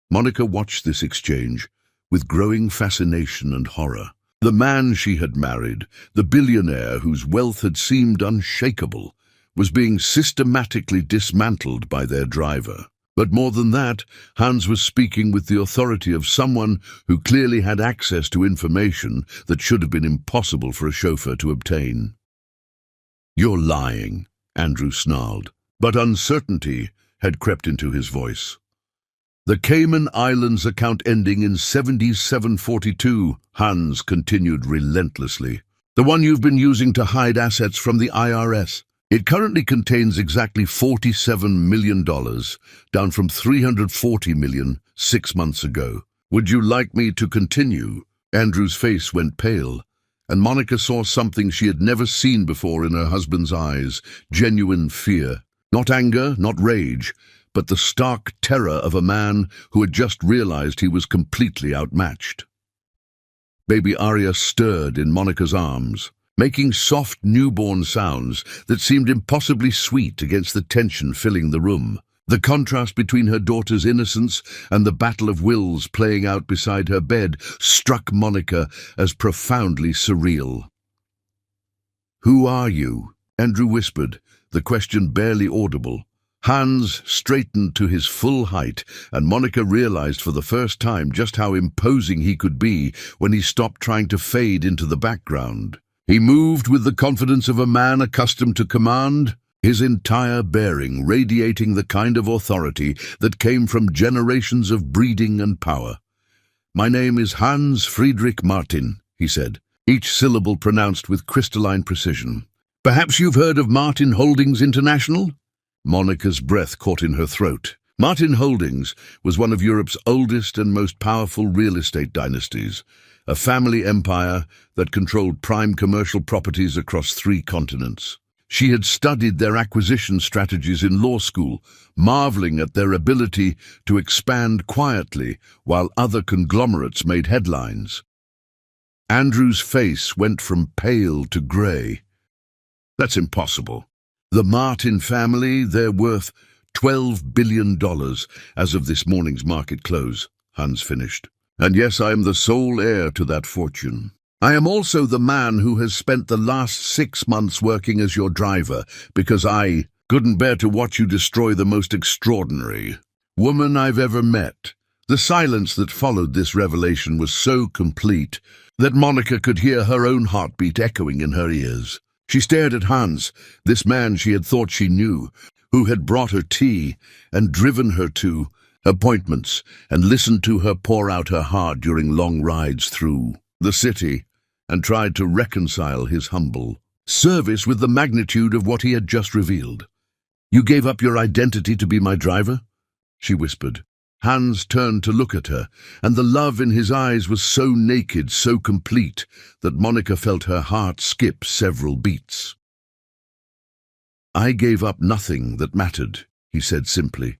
Monica watched this exchange with growing fascination and horror. The man she had married, the billionaire whose wealth had seemed unshakable, was being systematically dismantled by their driver. But more than that, Hans was speaking with the authority of someone who clearly had access to information that should have been impossible for a chauffeur to obtain. "You're lying," Andrew snarled, but uncertainty had crept into his voice. "The Cayman Islands account ending in 7742, Hans continued relentlessly. The one you've been using to hide assets from the IRS. It currently contains exactly $47 million, down from $340 million 6 months ago. Would you like me to continue? Andrew's face went pale, and Monica saw something she had never seen before in her husband's eyes, genuine fear. Not anger, not rage, but the stark terror of a man who had just realized he was completely outmatched. Baby Arya stirred in Monica's arms, making soft newborn sounds that seemed impossibly sweet against the tension filling the room. The contrast between her daughter's innocence and the battle of wills playing out beside her bed struck Monica as profoundly surreal. "Who are you?" Andrew whispered, the question barely audible. Hans straightened to his full height, and Monica realized for the first time just how imposing he could be when he stopped trying to fade into the background. He moved with the confidence of a man accustomed to command, his entire bearing radiating the kind of authority that came from generations of breeding and power. "My name is Hans Friedrich Martin," he said, each syllable pronounced with crystalline precision. "Perhaps you've heard of Martin Holdings International?" Monica's breath caught in her throat. Martin Holdings was one of Europe's oldest and most powerful real estate dynasties, a family empire that controlled prime commercial properties across 3 continents. She had studied their acquisition strategies in law school, marveling at their ability to expand quietly while other conglomerates made headlines. Andrew's face went from pale to grey. "That's impossible. The Martin family, they're worth $12 billion as of this morning's market close," Hans finished. "And yes, I am the sole heir to that fortune. I am also the man who has spent the last 6 months working as your driver because I couldn't bear to watch you destroy the most extraordinary woman I've ever met." The silence that followed this revelation was so complete that Monica could hear her own heartbeat echoing in her ears. She stared at Hans, this man she had thought she knew, who had brought her tea and driven her to appointments and listened to her pour out her heart during long rides through the city, and tried to reconcile his humble service with the magnitude of what he had just revealed. "You gave up your identity to be my driver?" she whispered. Hans turned to look at her, and the love in his eyes was so naked, so complete, that Monica felt her heart skip several beats. "I gave up nothing that mattered," he said simply.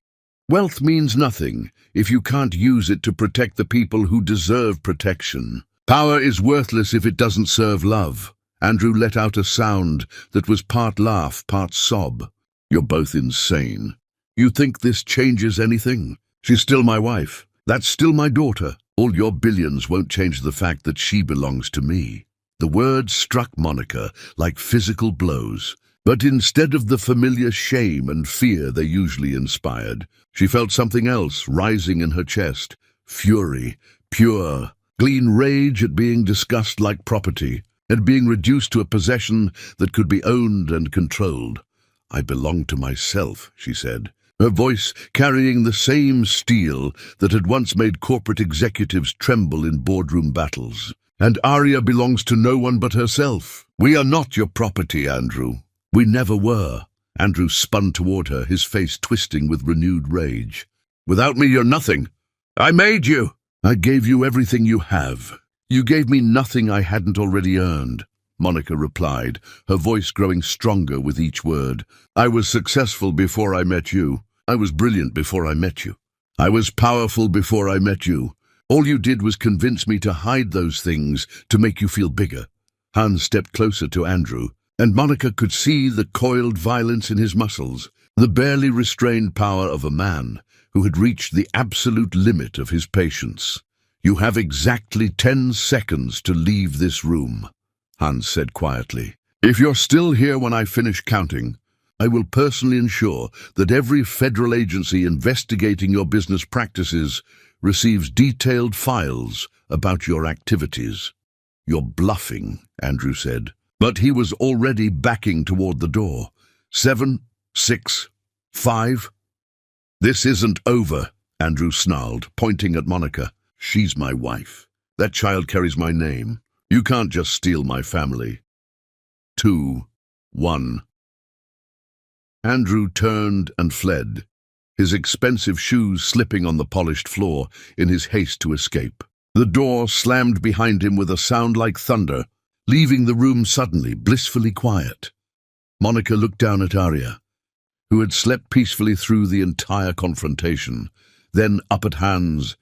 "Wealth means nothing if you can't use it to protect the people who deserve protection. Power is worthless if it doesn't serve love." Andrew let out a sound that was part laugh, part sob. "You're both insane. You think this changes anything? She's still my wife. That's still my daughter. All your billions won't change the fact that she belongs to me." The words struck Monica like physical blows, but instead of the familiar shame and fear they usually inspired, she felt something else rising in her chest. Fury, pure, clean rage at being discussed like property, at being reduced to a possession that could be owned and controlled. "I belong to myself," she said, her voice carrying the same steel that had once made corporate executives tremble in boardroom battles. "And Arya belongs to no one but herself. We are not your property, Andrew. We never were." Andrew spun toward her, his face twisting with renewed rage. "Without me, you're nothing. I made you. I gave you everything you have. You gave me nothing I hadn't already earned," Monica replied, her voice growing stronger with each word. "I was successful before I met you. I was brilliant before I met you. I was powerful before I met you. All you did was convince me to hide those things to make you feel bigger." Hans stepped closer to Andrew, and Monica could see the coiled violence in his muscles, the barely restrained power of a man who had reached the absolute limit of his patience. "You have exactly 10 seconds to leave this room," Hans said quietly. "If you're still here when I finish counting, I will personally ensure that every federal agency investigating your business practices receives detailed files about your activities." "You're bluffing," Andrew said, but he was already backing toward the door. 7, 6, 5. "This isn't over," Andrew snarled, pointing at Monica. "She's my wife. That child carries my name. You can't just steal my family. 2, 1. Andrew turned and fled, his expensive shoes slipping on the polished floor in his haste to escape. The door slammed behind him with a sound like thunder, leaving the room suddenly blissfully quiet. Monica looked down at Arya, who had slept peacefully through the entire confrontation, then up at Hans,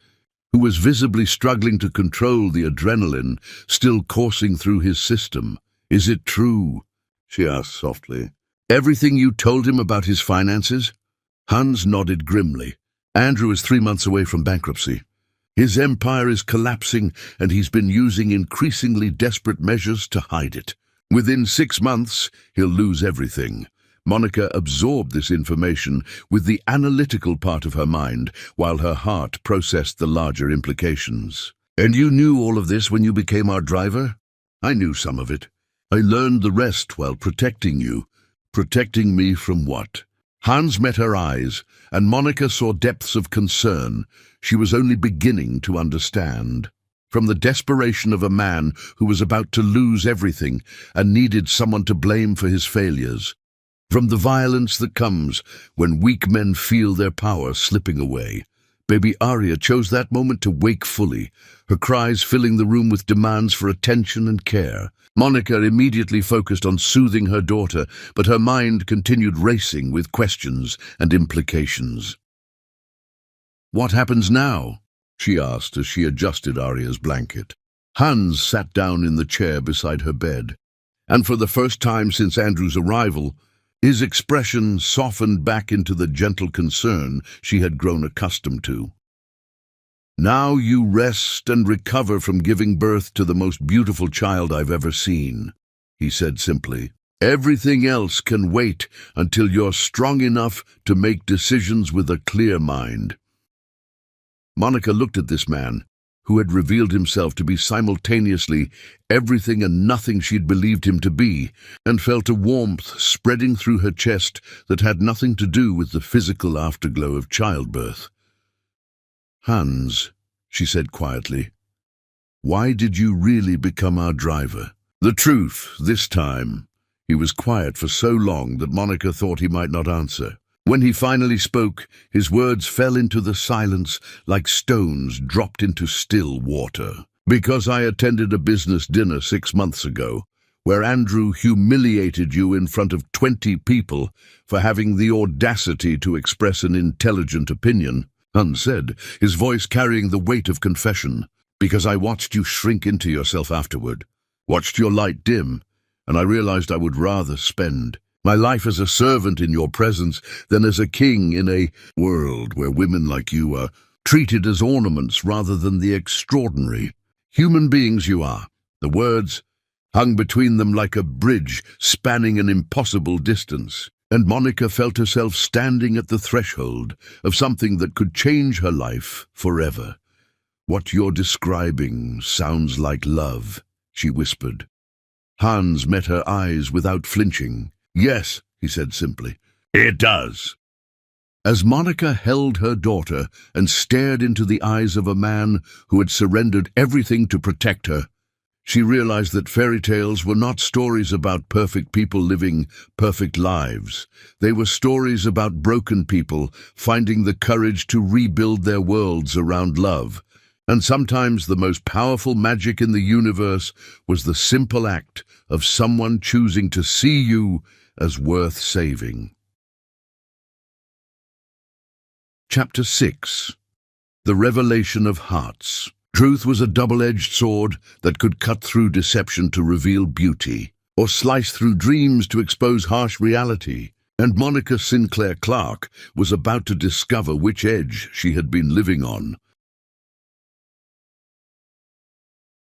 who was visibly struggling to control the adrenaline still coursing through his system. "Is it true?" she asked softly. "Everything you told him about his finances?" Hans nodded grimly. "Andrew is 3 months away from bankruptcy. His empire is collapsing, and he's been using increasingly desperate measures to hide it. Within 6 months, he'll lose everything." Monica absorbed this information with the analytical part of her mind, while her heart processed the larger implications. "And you knew all of this when you became our driver?" "I knew some of it. I learned the rest while protecting you." "Protecting me from what?" Hans met her eyes, and Monica saw depths of concern she was only beginning to understand. From the desperation of a man who was about to lose everything and needed someone to blame for his failures. From the violence that comes when weak men feel their power slipping away. Baby Arya chose that moment to wake fully, her cries filling the room with demands for attention and care. Monica immediately focused on soothing her daughter, but her mind continued racing with questions and implications. "What happens now?" she asked as she adjusted Arya's blanket. Hans sat down in the chair beside her bed, and for the first time since Andrew's arrival, his expression softened back into the gentle concern she had grown accustomed to. "Now you rest and recover from giving birth to the most beautiful child I've ever seen," he said simply. "Everything else can wait until you're strong enough to make decisions with a clear mind." Monica looked at this man, who had revealed himself to be simultaneously everything and nothing she'd believed him to be, and felt a warmth spreading through her chest that had nothing to do with the physical afterglow of childbirth. "Hans," she said quietly, "why did you really become our driver?" "The truth, this time." He was quiet for so long that Monica thought he might not answer. When he finally spoke, his words fell into the silence like stones dropped into still water. "Because I attended a business dinner 6 months ago, where Andrew humiliated you in front of 20 people for having the audacity to express an intelligent opinion," Hans said, his voice carrying the weight of confession. "Because I watched you shrink into yourself afterward, watched your light dim, and I realized I would rather spend my life as a servant in your presence than as a king in a world where women like you are treated as ornaments rather than the extraordinary human beings you are." The words hung between them like a bridge spanning an impossible distance, and Monica felt herself standing at the threshold of something that could change her life forever. "What you're describing sounds like love," she whispered. Hans met her eyes without flinching. "Yes," he said simply, "it does." As Monica held her daughter and stared into the eyes of a man who had surrendered everything to protect her, she realized that fairy tales were not stories about perfect people living perfect lives. They were stories about broken people finding the courage to rebuild their worlds around love. And sometimes the most powerful magic in the universe was the simple act of someone choosing to see you as worth saving. Chapter 6. The Revelation of Hearts. Truth was a double-edged sword that could cut through deception to reveal beauty, or slice through dreams to expose harsh reality. And Monica Sinclair Clark was about to discover which edge she had been living on.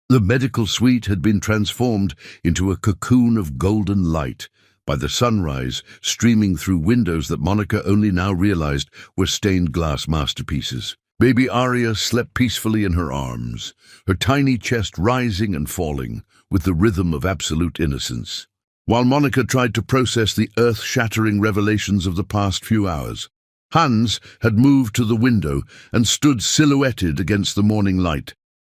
The medical suite had been transformed into a cocoon of golden light by the sunrise streaming through windows that Monica only now realized were stained glass masterpieces. Baby Arya slept peacefully in her arms, her tiny chest rising and falling with the rhythm of absolute innocence. While Monica tried to process the earth-shattering revelations of the past few hours, Hans had moved to the window and stood silhouetted against the morning light,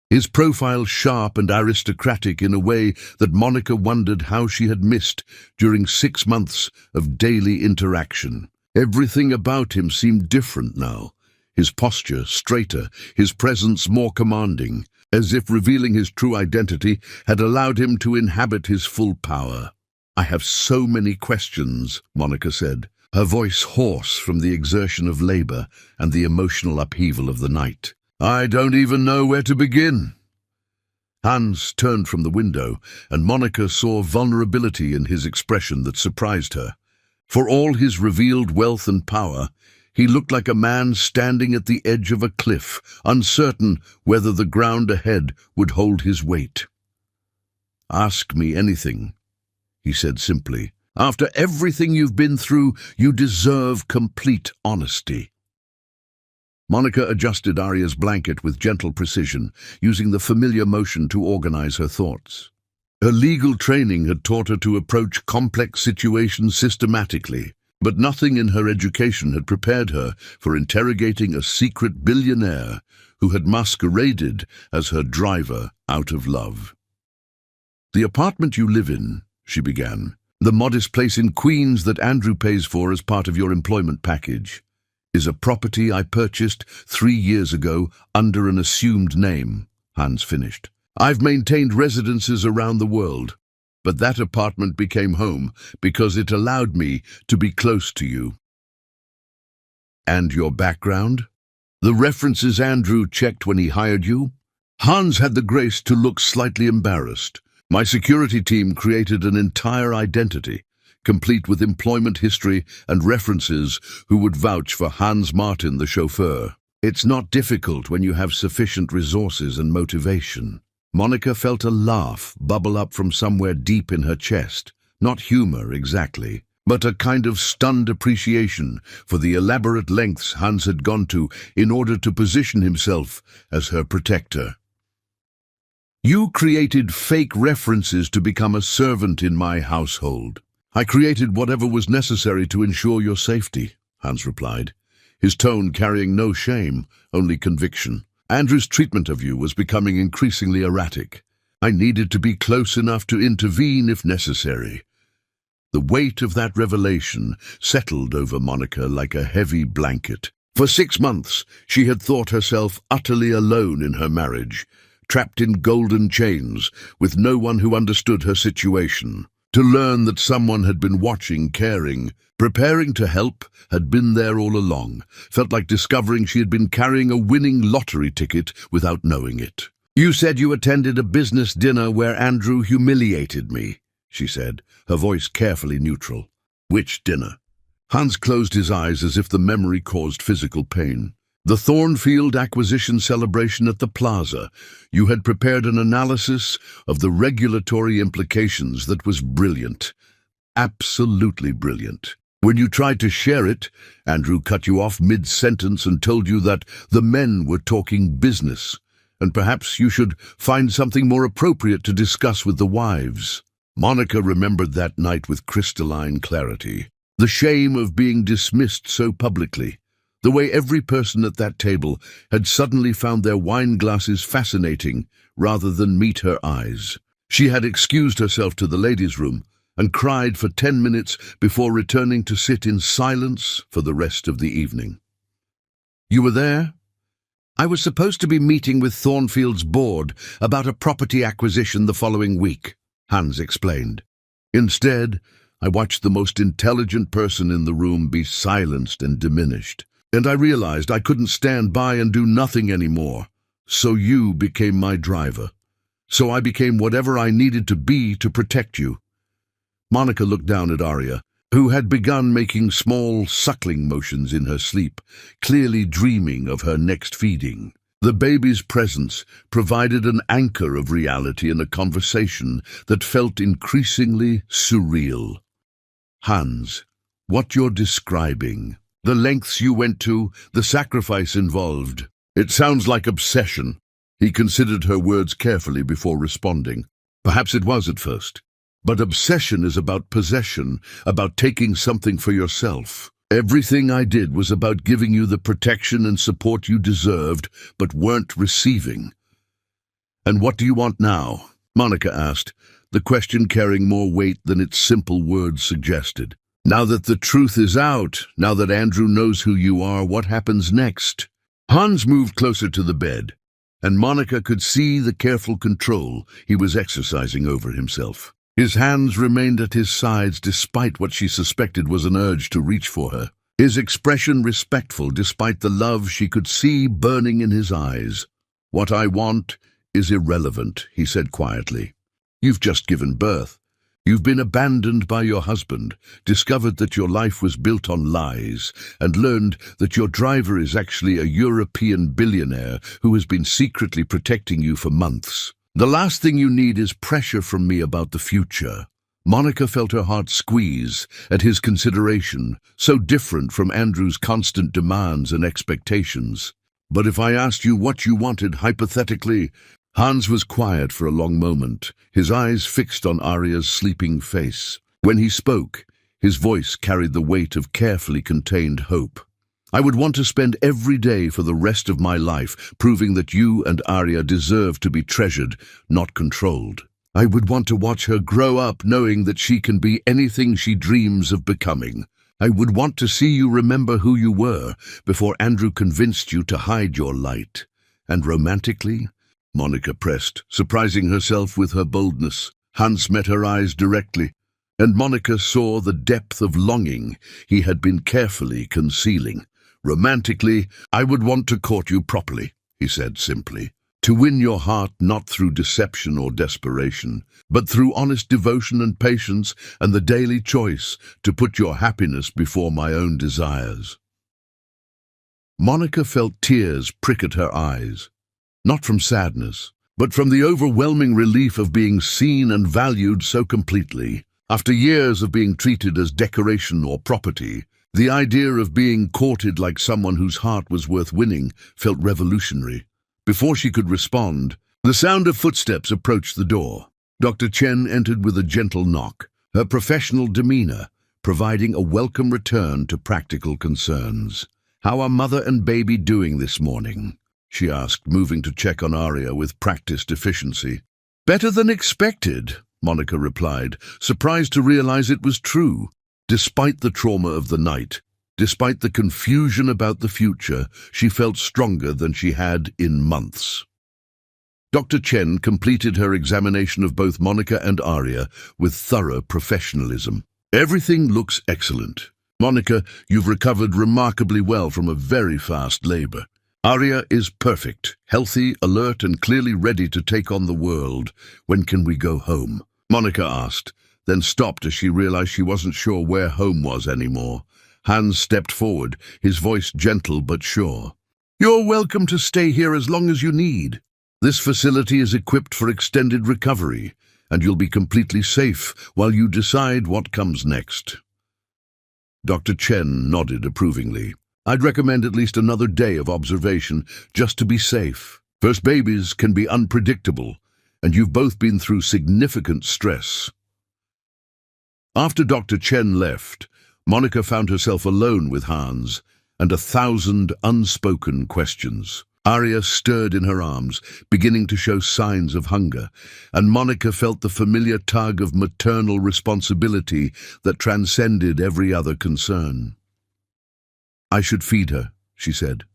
his profile sharp and aristocratic in a way that Monica wondered how she had missed during 6 months of daily interaction. Everything about him seemed different now, his posture straighter, his presence more commanding, as if revealing his true identity had allowed him to inhabit his full power. "I have so many questions," Monica said, her voice hoarse from the exertion of labor and the emotional upheaval of the night. "I don't even know where to begin." Hans turned from the window, and Monica saw vulnerability in his expression that surprised her. For all his revealed wealth and power, he looked like a man standing at the edge of a cliff, uncertain whether the ground ahead would hold his weight. "Ask me anything," he said simply. "After everything you've been through, you deserve complete honesty." Monica adjusted Arya's blanket with gentle precision, using the familiar motion to organize her thoughts. Her legal training had taught her to approach complex situations systematically, but nothing in her education had prepared her for interrogating a secret billionaire who had masqueraded as her driver out of love. "The apartment you live in," she began, "the modest place in Queens that Andrew pays for as part of your employment package, is a property I purchased 3 years ago under an assumed name," Hans finished. "I've maintained residences around the world, but that apartment became home because it allowed me to be close to you." "And your background? The references Andrew checked when he hired you?" Hans had the grace to look slightly embarrassed. "My security team created an entire identity, complete with employment history and references who would vouch for Hans Martin, the chauffeur. It's not difficult when you have sufficient resources and motivation." Monica felt a laugh bubble up from somewhere deep in her chest. Not humor exactly, but a kind of stunned appreciation for the elaborate lengths Hans had gone to in order to position himself as her protector. "You created fake references to become a servant in my household. I created whatever was necessary to ensure your safety," Hans replied, his tone carrying no shame, only conviction. "Andrew's treatment of you was becoming increasingly erratic. I needed to be close enough to intervene if necessary." The weight of that revelation settled over Monica like a heavy blanket. For 6 months, she had thought herself utterly alone in her marriage, trapped in golden chains, with no one who understood her situation. To learn that someone had been watching, caring, preparing to help, had been there all along, felt like discovering she had been carrying a winning lottery ticket without knowing it. "You said you attended a business dinner where Andrew humiliated me," she said, her voice carefully neutral. "Which dinner?" Hans closed his eyes as if the memory caused physical pain. "The Thornfield acquisition celebration at the plaza. You had prepared an analysis of the regulatory implications that was brilliant. Absolutely brilliant. When you tried to share it, Andrew cut you off mid-sentence and told you that the men were talking business, and perhaps you should find something more appropriate to discuss with the wives." Monica remembered that night with crystalline clarity. The shame of being dismissed so publicly. The way every person at that table had suddenly found their wine glasses fascinating rather than meet her eyes. She had excused herself to the ladies' room and cried for 10 minutes before returning to sit in silence for the rest of the evening. "You were there?" "I was supposed to be meeting with Thornfield's board about a property acquisition the following week," Hans explained. "Instead, I watched the most intelligent person in the room be silenced and diminished. And I realized I couldn't stand by and do nothing anymore. So you became my driver. So I became whatever I needed to be to protect you." Monica looked down at Arya, who had begun making small suckling motions in her sleep, clearly dreaming of her next feeding. The baby's presence provided an anchor of reality in a conversation that felt increasingly surreal. "Hans, what you're describing, the lengths you went to, the sacrifice involved. It sounds like obsession." He considered her words carefully before responding. "Perhaps it was at first. But obsession is about possession, about taking something for yourself. Everything I did was about giving you the protection and support you deserved, but weren't receiving. "And what do you want now?" Monica asked, the question carrying more weight than its simple words suggested. "Now that the truth is out, now that Andrew knows who you are, what happens next?" Hans moved closer to the bed, and Monica could see the careful control he was exercising over himself. His hands remained at his sides despite what she suspected was an urge to reach for her. His expression respectful despite the love she could see burning in his eyes. "What I want is irrelevant," he said quietly. "You've just given birth. You've been abandoned by your husband, discovered that your life was built on lies, and learned that your driver is actually a European billionaire who has been secretly protecting you for months. The last thing you need is pressure from me about the future." Monica felt her heart squeeze at his consideration, so different from Andrew's constant demands and expectations. "But if I asked you what you wanted hypothetically—" Hans was quiet for a long moment, his eyes fixed on Arya's sleeping face. When he spoke, his voice carried the weight of carefully contained hope. "I would want to spend every day for the rest of my life proving that you and Arya deserve to be treasured, not controlled. I would want to watch her grow up knowing that she can be anything she dreams of becoming. I would want to see you remember who you were before Andrew convinced you to hide your light. And romantically?" Monica pressed, surprising herself with her boldness. Hans met her eyes directly, and Monica saw the depth of longing he had been carefully concealing. "Romantically, I would want to court you properly," he said simply. "To win your heart not through deception or desperation, but through honest devotion and patience and the daily choice to put your happiness before my own desires." Monica felt tears prick at her eyes. Not from sadness, but from the overwhelming relief of being seen and valued so completely. After years of being treated as decoration or property, the idea of being courted like someone whose heart was worth winning felt revolutionary. Before she could respond, the sound of footsteps approached the door. Dr. Chen entered with a gentle knock, her professional demeanor providing a welcome return to practical concerns. "How are mother and baby doing this morning?" she asked, moving to check on Arya with practiced efficiency. "Better than expected," Monica replied, surprised to realize it was true. Despite the trauma of the night, despite the confusion about the future, she felt stronger than she had in months. Dr. Chen completed her examination of both Monica and Arya with thorough professionalism. "Everything looks excellent. Monica, you've recovered remarkably well from a very fast labor. Arya is perfect, healthy, alert, and clearly ready to take on the world. When can we go home?" Monica asked, then stopped as she realized she wasn't sure where home was anymore. Hans stepped forward, his voice gentle but sure. "You're welcome to stay here as long as you need. This facility is equipped for extended recovery, and you'll be completely safe while you decide what comes next." Dr. Chen nodded approvingly. "I'd recommend at least another day of observation, just to be safe. First babies can be unpredictable, and you've both been through significant stress." After Dr. Chen left, Monica found herself alone with Hans and 1,000 unspoken questions. Arya stirred in her arms, beginning to show signs of hunger, and Monica felt the familiar tug of maternal responsibility that transcended every other concern. "I should feed her," she said.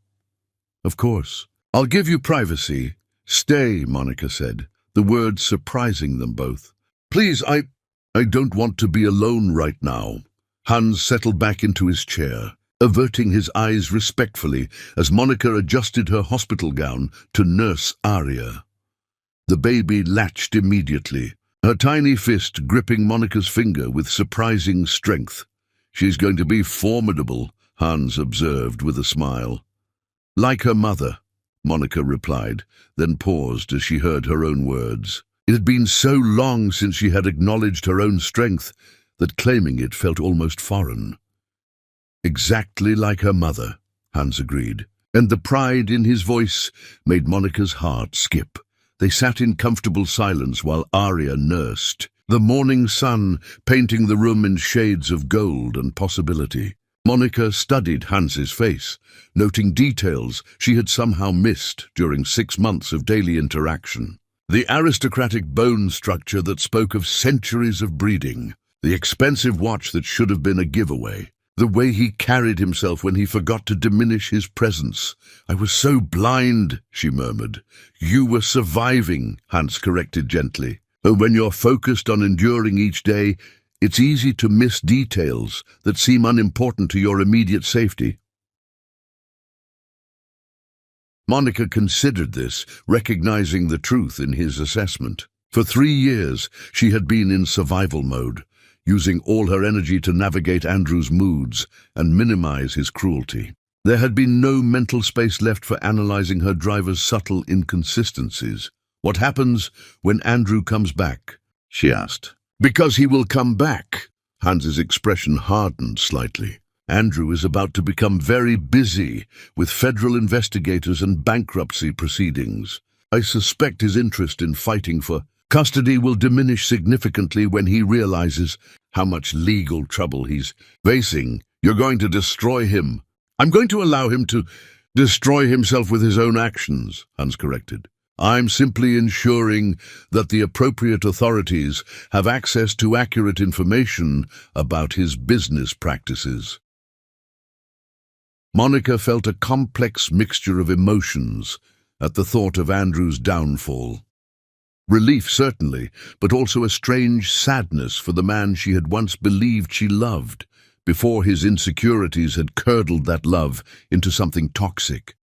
"Of course. I'll give you privacy." "Stay," Monica said, the words surprising them both. "Please, I don't want to be alone right now." Hans settled back into his chair, averting his eyes respectfully as Monica adjusted her hospital gown to nurse Arya. The baby latched immediately, her tiny fist gripping Monica's finger with surprising strength. "She's going to be formidable," Hans observed with a smile. "Like her mother," Monica replied, then paused as she heard her own words. It had been so long since she had acknowledged her own strength that claiming it felt almost foreign. "Exactly like her mother," Hans agreed, and the pride in his voice made Monica's heart skip. They sat in comfortable silence while Arya nursed, the morning sun painting the room in shades of gold and possibility. Monica studied Hans's face, noting details she had somehow missed during 6 months of daily interaction. The aristocratic bone structure that spoke of centuries of breeding. The expensive watch that should have been a giveaway. The way he carried himself when he forgot to diminish his presence. "I was so blind," she murmured. "You were surviving," Hans corrected gently. "And when you're focused on enduring each day, it's easy to miss details that seem unimportant to your immediate safety." Monica considered this, recognizing the truth in his assessment. For 3 years, she had been in survival mode, using all her energy to navigate Andrew's moods and minimize his cruelty. There had been no mental space left for analyzing her driver's subtle inconsistencies. "What happens when Andrew comes back?" she asked. "Because he will come back." Hans's expression hardened slightly. "Andrew is about to become very busy with federal investigators and bankruptcy proceedings. I suspect his interest in fighting for custody will diminish significantly when he realizes how much legal trouble he's facing. You're going to destroy him." "I'm going to allow him to destroy himself with his own actions," Hans corrected. "I'm simply ensuring that the appropriate authorities have access to accurate information about his business practices." Monica felt a complex mixture of emotions at the thought of Andrew's downfall. Relief, certainly, but also a strange sadness for the man she had once believed she loved, before his insecurities had curdled that love into something toxic.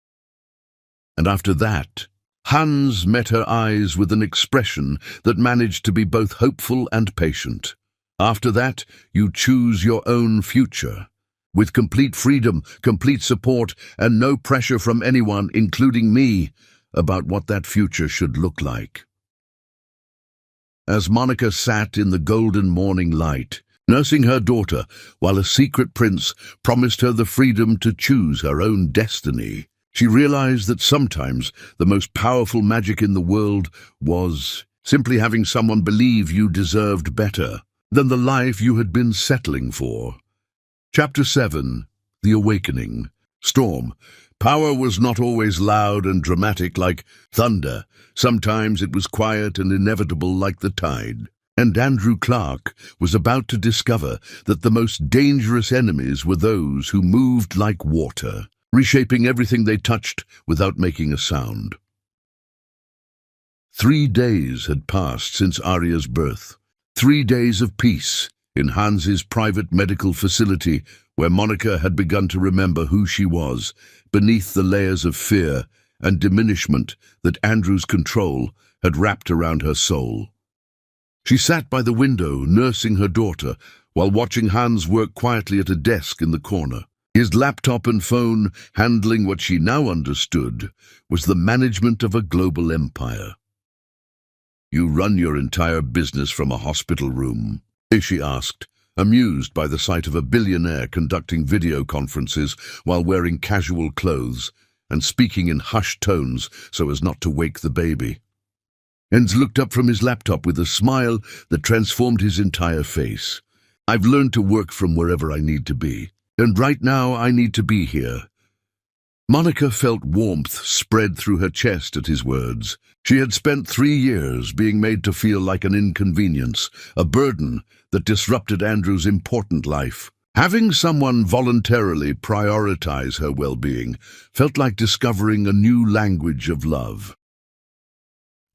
And after that, Hans met her eyes with an expression that managed to be both hopeful and patient. "After that, you choose your own future, with complete freedom, complete support, and no pressure from anyone, including me, about what that future should look like." As Monica sat in the golden morning light, nursing her daughter, while a secret prince promised her the freedom to choose her own destiny, she realized that sometimes the most powerful magic in the world was simply having someone believe you deserved better than the life you had been settling for. Chapter 7. The Awakening. Storm. Power was not always loud and dramatic like thunder. Sometimes it was quiet and inevitable like the tide. And Andrew Clark was about to discover that the most dangerous enemies were those who moved like water, reshaping everything they touched without making a sound. 3 days had passed since Arya's birth. 3 days of peace in Hans's private medical facility, where Monica had begun to remember who she was, beneath the layers of fear and diminishment that Andrew's control had wrapped around her soul. She sat by the window, nursing her daughter, while watching Hans work quietly at a desk in the corner. His laptop and phone, handling what she now understood, was the management of a global empire. "You run your entire business from a hospital room?" she asked, amused by the sight of a billionaire conducting video conferences while wearing casual clothes and speaking in hushed tones so as not to wake the baby. Hans looked up from his laptop with a smile that transformed his entire face. "I've learned to work from wherever I need to be, and right now I need to be here." Monica felt warmth spread through her chest at his words. She had spent 3 years being made to feel like an inconvenience, a burden that disrupted Andrew's important life. Having someone voluntarily prioritize her well-being felt like discovering a new language of love.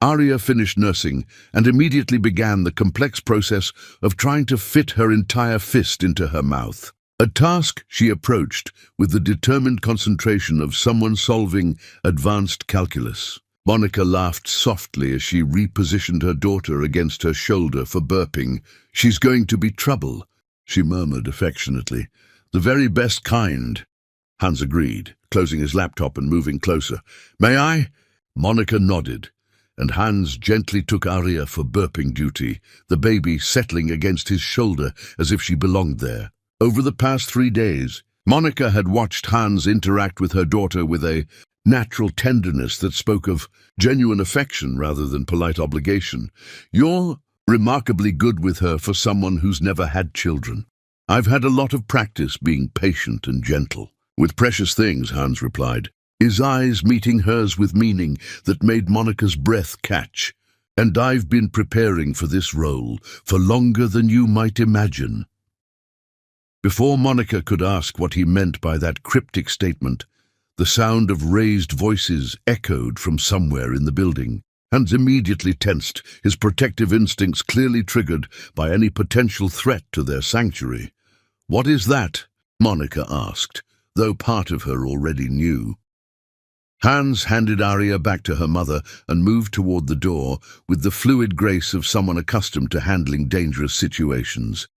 Arya finished nursing and immediately began the complex process of trying to fit her entire fist into her mouth. A task she approached with the determined concentration of someone solving advanced calculus. Monica laughed softly as she repositioned her daughter against her shoulder for burping. "She's going to be trouble," she murmured affectionately. "The very best kind." Hans agreed, closing his laptop and moving closer. "May I?" Monica nodded, and Hans gently took Arya for burping duty, the baby settling against his shoulder as if she belonged there. Over the past 3 days, Monica had watched Hans interact with her daughter with a natural tenderness that spoke of genuine affection rather than polite obligation. "You're remarkably good with her for someone who's never had children." "I've had a lot of practice being patient and gentle with precious things," Hans replied, his eyes meeting hers with meaning that made Monica's breath catch. And I've been preparing for this role for longer than you might imagine." Before Monica could ask what he meant by that cryptic statement, the sound of raised voices echoed from somewhere in the building. Hans immediately tensed, his protective instincts clearly triggered by any potential threat to their sanctuary. "What is that?" Monica asked, though part of her already knew. Hans handed Arya back to her mother and moved toward the door with the fluid grace of someone accustomed to handling dangerous situations.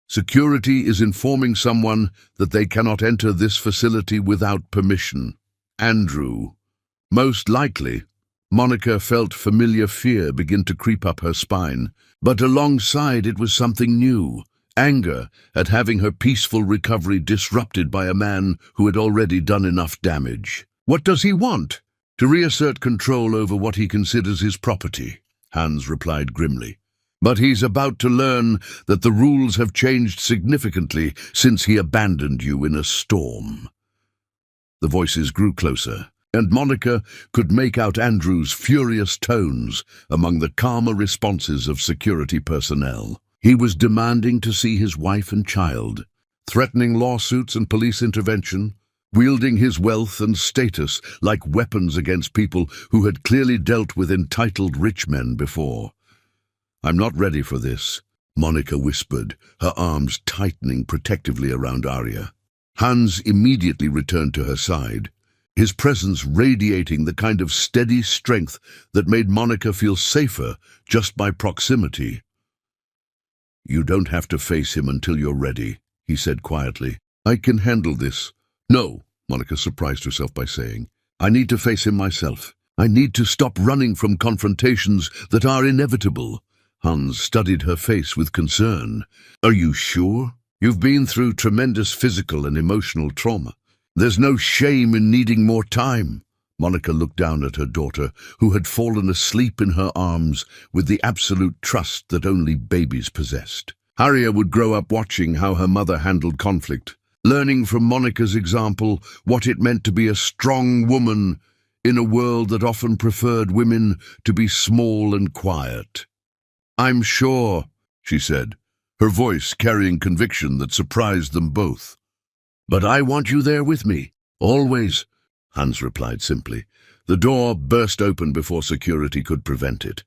"Security is informing someone that they cannot enter this facility without permission. Andrew." Most likely. Monica felt familiar fear begin to creep up her spine, but alongside it was something new. Anger at having her peaceful recovery disrupted by a man who had already done enough damage. "What does he want?" "To reassert control over what he considers his property," Hans replied grimly. "But he's about to learn that the rules have changed significantly since he abandoned you in a storm." The voices grew closer, and Monica could make out Andrew's furious tones among the calmer responses of security personnel. He was demanding to see his wife and child, threatening lawsuits and police intervention, wielding his wealth and status like weapons against people who had clearly dealt with entitled rich men before. "I'm not ready for this," Monica whispered, her arms tightening protectively around Arya. Hans immediately returned to her side, his presence radiating the kind of steady strength that made Monica feel safer just by proximity. "You don't have to face him until you're ready," he said quietly. "I can handle this." "No," Monica surprised herself by saying. "I need to face him myself. I need to stop running from confrontations that are inevitable." Hans studied her face with concern. "Are you sure? You've been through tremendous physical and emotional trauma. There's no shame in needing more time." Monica looked down at her daughter, who had fallen asleep in her arms with the absolute trust that only babies possessed. Arya would grow up watching how her mother handled conflict, learning from Monica's example what it meant to be a strong woman in a world that often preferred women to be small and quiet. "I'm sure," she said, her voice carrying conviction that surprised them both. "But I want you there with me, always," Hans replied simply. The door burst open before security could prevent it,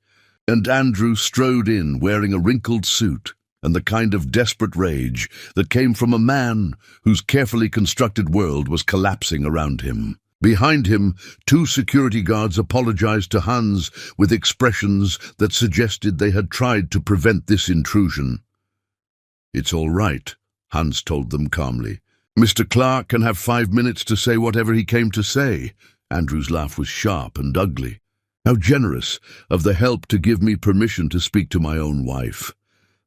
and Andrew strode in wearing a wrinkled suit and the kind of desperate rage that came from a man whose carefully constructed world was collapsing around him. Behind him, 2 security guards apologized to Hans with expressions that suggested they had tried to prevent this intrusion. "It's all right," Hans told them calmly. "Mr. Clark can have 5 minutes to say whatever he came to say." Andrew's laugh was sharp and ugly. "How generous of the help to give me permission to speak to my own wife."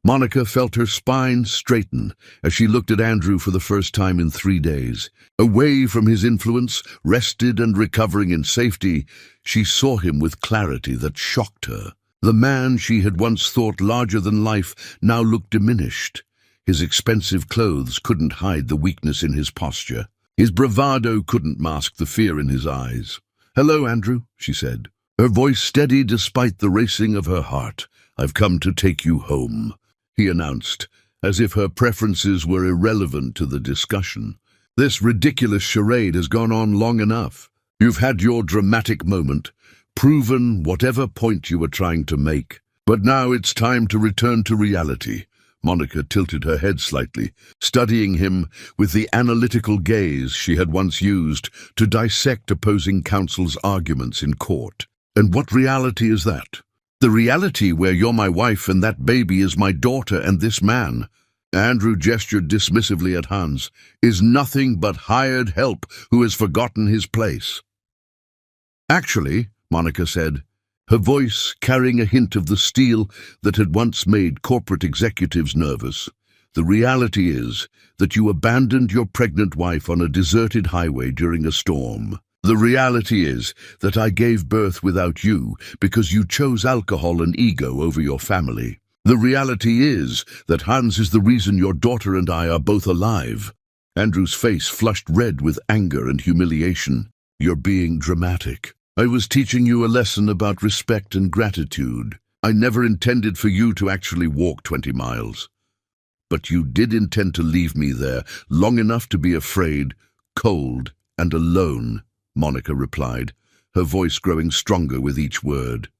Monica felt her spine straighten as she looked at Andrew for the first time in 3 days. Away from his influence, rested and recovering in safety, she saw him with clarity that shocked her. The man she had once thought larger than life now looked diminished. His expensive clothes couldn't hide the weakness in his posture. His bravado couldn't mask the fear in his eyes. "Hello, Andrew," she said, her voice steady despite the racing of her heart. "I've come to take you home," he announced, as if her preferences were irrelevant to the discussion. "This ridiculous charade has gone on long enough. You've had your dramatic moment, proven whatever point you were trying to make. But now it's time to return to reality." Monica tilted her head slightly, studying him with the analytical gaze she had once used to dissect opposing counsel's arguments in court. "And what reality is that?" "The reality where you're my wife and that baby is my daughter and this man," Andrew gestured dismissively at Hans, "is nothing but hired help who has forgotten his place." "Actually," Monica said, her voice carrying a hint of the steel that had once made corporate executives nervous, "the reality is that you abandoned your pregnant wife on a deserted highway during a storm. The reality is that I gave birth without you because you chose alcohol and ego over your family. The reality is that Hans is the reason your daughter and I are both alive." Andrew's face flushed red with anger and humiliation. "You're being dramatic." I was teaching you a lesson about respect and gratitude. I never intended for you to actually walk 20 miles. But you did intend to leave me there long enough to be afraid, cold, and alone, Monica replied, her voice growing stronger with each word.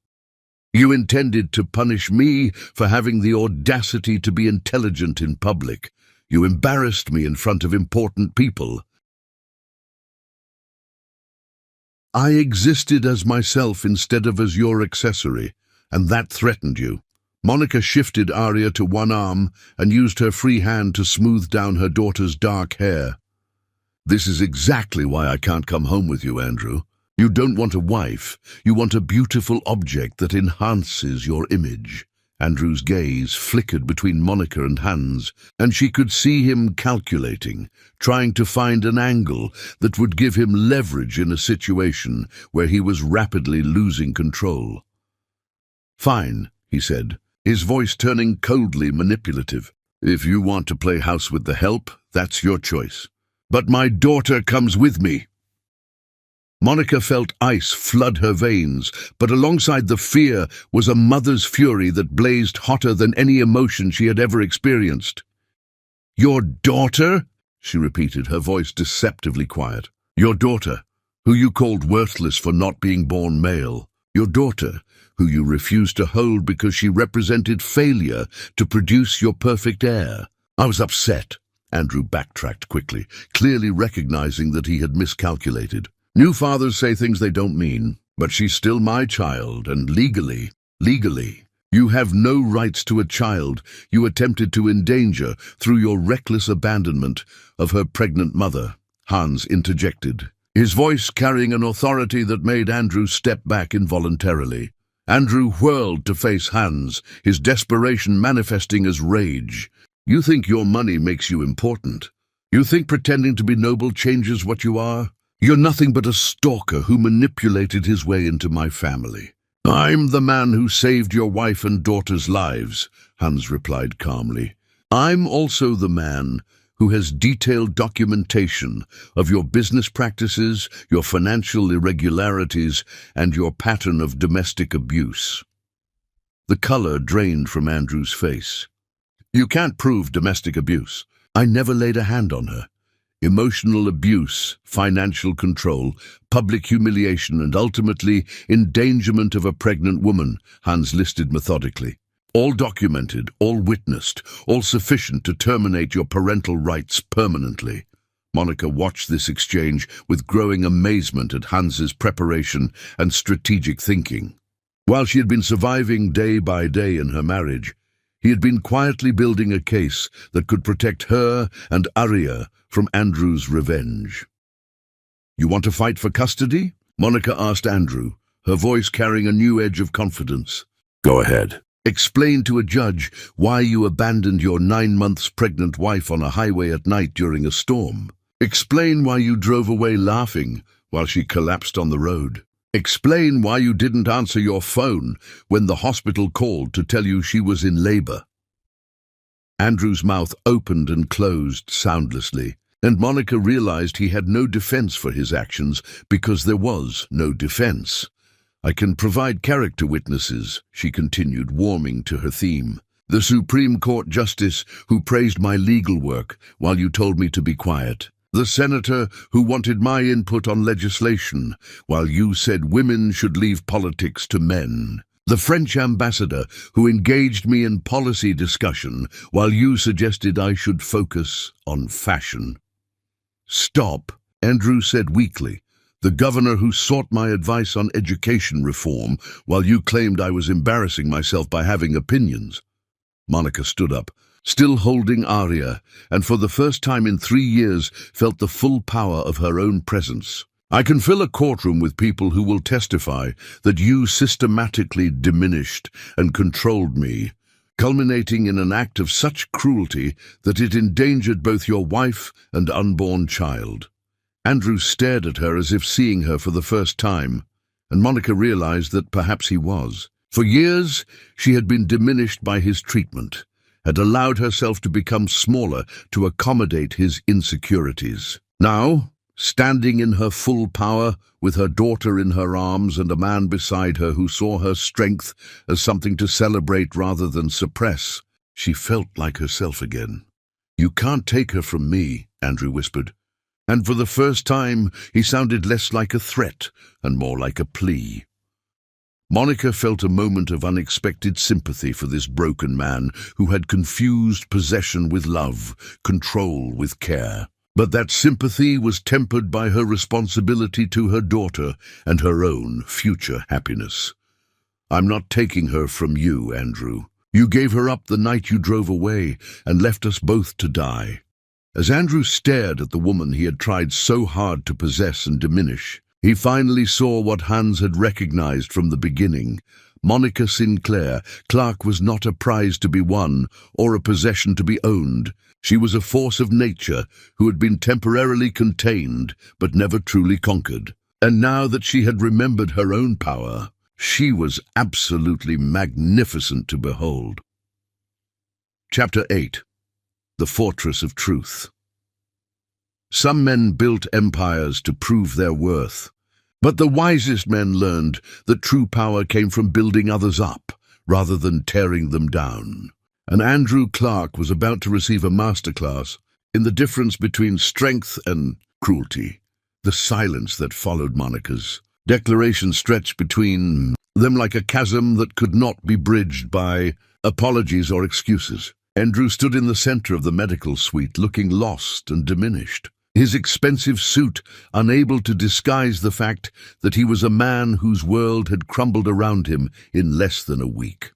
You intended to punish me for having the audacity to be intelligent in public. You embarrassed me in front of important people. I existed as myself instead of as your accessory, and that threatened you. Monica shifted Arya to one arm and used her free hand to smooth down her daughter's dark hair. This is exactly why I can't come home with you, Andrew. You don't want a wife. You want a beautiful object that enhances your image. Andrew's gaze flickered between Monica and Hans, and she could see him calculating, trying to find an angle that would give him leverage in a situation where he was rapidly losing control. Fine, he said, his voice turning coldly manipulative. If you want to play house with the help, that's your choice. But my daughter comes with me. Monica felt ice flood her veins, but alongside the fear was a mother's fury that blazed hotter than any emotion she had ever experienced. Your daughter? She repeated, her voice deceptively quiet. Your daughter, who you called worthless for not being born male. Your daughter, who you refused to hold because she represented failure to produce your perfect heir. I was upset. Andrew backtracked quickly, clearly recognizing that he had miscalculated. New fathers say things they don't mean, but she's still my child, and legally, you have no rights to a child you attempted to endanger through your reckless abandonment of her pregnant mother, Hans interjected, his voice carrying an authority that made Andrew step back involuntarily. Andrew whirled to face Hans, his desperation manifesting as rage. You think your money makes you important? You think pretending to be noble changes what you are? You're nothing but a stalker who manipulated his way into my family. I'm the man who saved your wife and daughter's lives, Hans replied calmly. I'm also the man who has detailed documentation of your business practices, your financial irregularities, and your pattern of domestic abuse. The color drained from Andrew's face. You can't prove domestic abuse. I never laid a hand on her. Emotional abuse, financial control, public humiliation, and ultimately endangerment of a pregnant woman, Hans listed methodically. All documented, all witnessed, all sufficient to terminate your parental rights permanently. Monica watched this exchange with growing amazement at Hans's preparation and strategic thinking. While she had been surviving day by day in her marriage, he had been quietly building a case that could protect her and Arya from Andrew's revenge. You want to fight for custody? Monica asked Andrew, her voice carrying a new edge of confidence. Go ahead. Explain to a judge why you abandoned your 9 months pregnant wife on a highway at night during a storm. Explain why you drove away laughing while she collapsed on the road. Explain why you didn't answer your phone when the hospital called to tell you she was in labor. Andrew's mouth opened and closed soundlessly, and Monica realized he had no defense for his actions because there was no defense. I can provide character witnesses, she continued, warming to her theme. The Supreme Court Justice who praised my legal work while you told me to be quiet. The senator who wanted my input on legislation while you said women should leave politics to men. The French ambassador who engaged me in policy discussion while you suggested I should focus on fashion. Stop, Andrew said weakly. The governor who sought my advice on education reform while you claimed I was embarrassing myself by having opinions. Monica stood up, still holding Arya, and for the first time in 3 years felt the full power of her own presence. I can fill a courtroom with people who will testify that you systematically diminished and controlled me, culminating in an act of such cruelty that it endangered both your wife and unborn child. Andrew stared at her as if seeing her for the first time, and Monica realized that perhaps he was. For years, she had been diminished by his treatment, had allowed herself to become smaller to accommodate his insecurities. Now, standing in her full power, with her daughter in her arms and a man beside her who saw her strength as something to celebrate rather than suppress. She felt like herself again. "You can't take her from me," Andrew whispered. And for the first time, he sounded less like a threat and more like a plea. Monica felt a moment of unexpected sympathy for this broken man who had confused possession with love, control with care. But that sympathy was tempered by her responsibility to her daughter and her own future happiness. "I'm not taking her from you, Andrew. You gave her up the night you drove away and left us both to die." As Andrew stared at the woman he had tried so hard to possess and diminish, he finally saw what Hans had recognized from the beginning. Monica Sinclair Clark was not a prize to be won or a possession to be owned. She was a force of nature who had been temporarily contained but never truly conquered. And now that she had remembered her own power, she was absolutely magnificent to behold. Chapter 8. The Fortress of Truth. Some men built empires to prove their worth, but the wisest men learned that true power came from building others up rather than tearing them down. And Andrew Clark was about to receive a masterclass in the difference between strength and cruelty. The silence that followed Monica's declaration stretched between them like a chasm that could not be bridged by apologies or excuses. Andrew stood in the center of the medical suite, looking lost and diminished, his expensive suit unable to disguise the fact that he was a man whose world had crumbled around him in less than a week.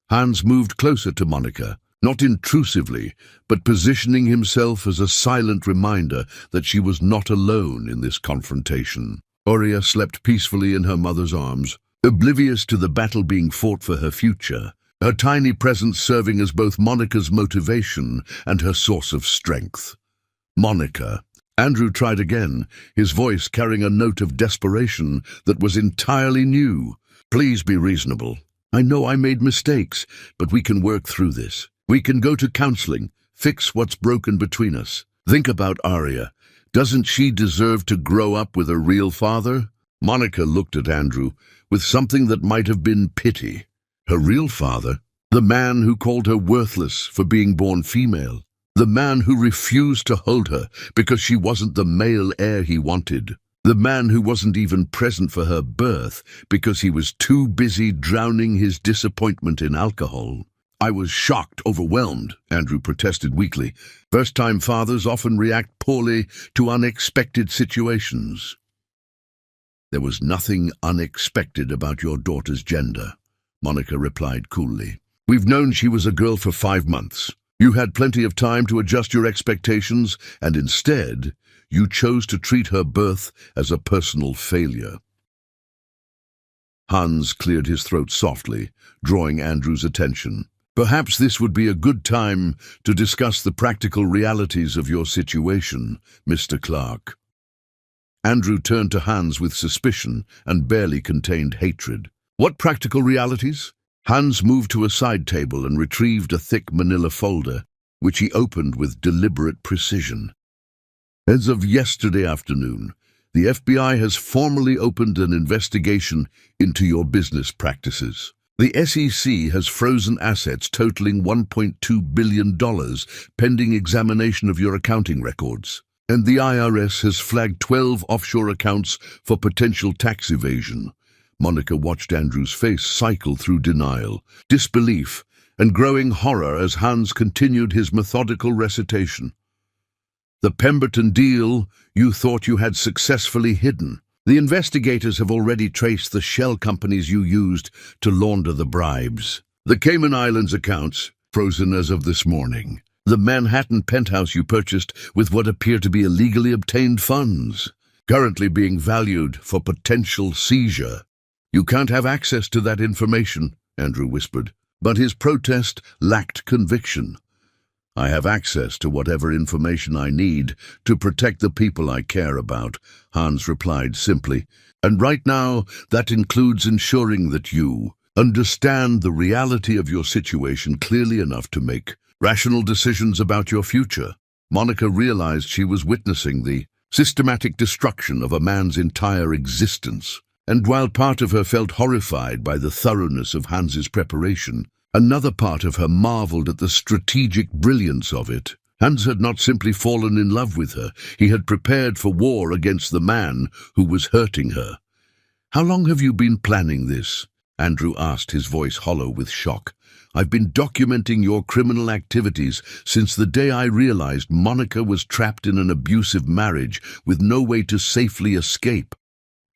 Hans moved closer to Monica, not intrusively, but positioning himself as a silent reminder that she was not alone in this confrontation. Aurea slept peacefully in her mother's arms, oblivious to the battle being fought for her future, her tiny presence serving as both Monica's motivation and her source of strength. "Monica." Andrew tried again, his voice carrying a note of desperation that was entirely new. "Please be reasonable. I know I made mistakes, but we can work through this. We can go to counseling, fix what's broken between us. Think about Arya. Doesn't she deserve to grow up with a real father?" Monica looked at Andrew with something that might have been pity. Her real father? The man who called her worthless for being born female? The man who refused to hold her because she wasn't the male heir he wanted? The man who wasn't even present for her birth because he was too busy drowning his disappointment in alcohol? "I was shocked, overwhelmed," Andrew protested weakly. "First-time fathers often react poorly to unexpected situations." "There was nothing unexpected about your daughter's gender," Monica replied coolly. "We've known she was a girl for 5 months. You had plenty of time to adjust your expectations, and instead, you chose to treat her birth as a personal failure." Hans cleared his throat softly, drawing Andrew's attention. "Perhaps this would be a good time to discuss the practical realities of your situation, Mr. Clark." Andrew turned to Hans with suspicion and barely contained hatred. "What practical realities?" Hans moved to a side table and retrieved a thick manila folder, which he opened with deliberate precision. "As of yesterday afternoon, the FBI has formally opened an investigation into your business practices. The SEC has frozen assets totaling $1.2 billion pending examination of your accounting records. And the IRS has flagged 12 offshore accounts for potential tax evasion." Monica watched Andrew's face cycle through denial, disbelief, and growing horror as Hans continued his methodical recitation. "The Pemberton deal you thought you had successfully hidden. The investigators have already traced the shell companies you used to launder the bribes. The Cayman Islands accounts, frozen as of this morning. The Manhattan penthouse you purchased with what appear to be illegally obtained funds, currently being valued for potential seizure." "You can't have access to that information," Andrew whispered, but his protest lacked conviction. "I have access to whatever information I need to protect the people I care about," Hans replied simply. "And right now, that includes ensuring that you understand the reality of your situation clearly enough to make rational decisions about your future." Monica realized she was witnessing the systematic destruction of a man's entire existence. And while part of her felt horrified by the thoroughness of Hans's preparation, another part of her marveled at the strategic brilliance of it. Hans had not simply fallen in love with her, he had prepared for war against the man who was hurting her. "How long have you been planning this?" Andrew asked, his voice hollow with shock. "I've been documenting your criminal activities since the day I realized Monica was trapped in an abusive marriage with no way to safely escape."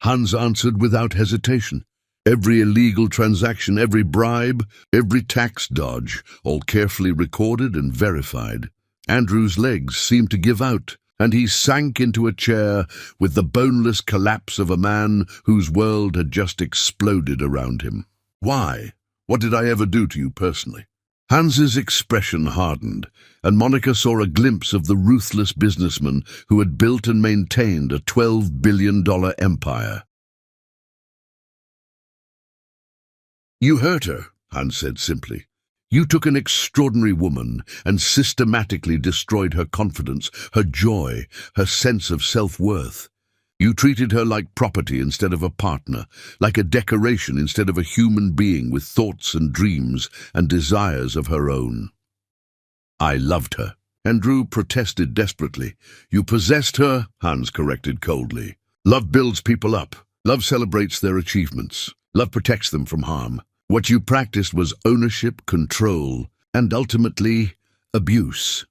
Hans answered without hesitation. "Every illegal transaction, every bribe, every tax dodge, all carefully recorded and verified." Andrew's legs seemed to give out, and he sank into a chair with the boneless collapse of a man whose world had just exploded around him. "Why? What did I ever do to you personally?" Hans's expression hardened, and Monica saw a glimpse of the ruthless businessman who had built and maintained a $12 billion empire. "You hurt her," Hans said simply. "You took an extraordinary woman and systematically destroyed her confidence, her joy, her sense of self-worth. You treated her like property instead of a partner, like a decoration instead of a human being with thoughts and dreams and desires of her own." "I loved her," Andrew protested desperately. "You possessed her," Hans corrected coldly. "Love builds people up. Love celebrates their achievements. Love protects them from harm. What you practiced was ownership, control, and ultimately, abuse."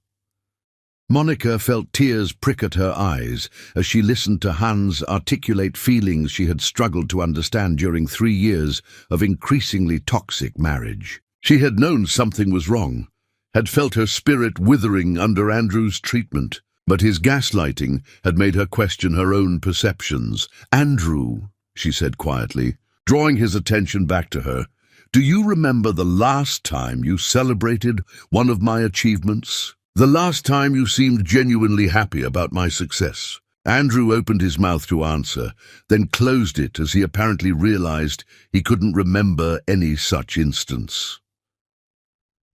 Monica felt tears prick at her eyes as she listened to Hans articulate feelings she had struggled to understand during 3 years of increasingly toxic marriage. She had known something was wrong, had felt her spirit withering under Andrew's treatment, but his gaslighting had made her question her own perceptions. "Andrew," she said quietly, drawing his attention back to her, "do you remember the last time you celebrated one of my achievements? The last time you seemed genuinely happy about my success?" Andrew opened his mouth to answer, then closed it as he apparently realized he couldn't remember any such instance.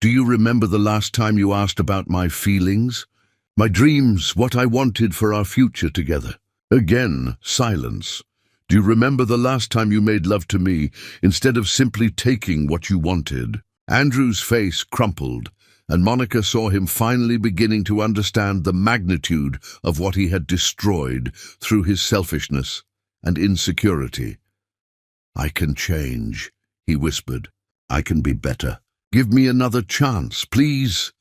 "Do you remember the last time you asked about my feelings, my dreams, what I wanted for our future together?" Again, silence. "Do you remember the last time you made love to me instead of simply taking what you wanted?" Andrew's face crumpled, and Monica saw him finally beginning to understand the magnitude of what he had destroyed through his selfishness and insecurity. "I can change," he whispered. "I can be better. Give me another chance, please."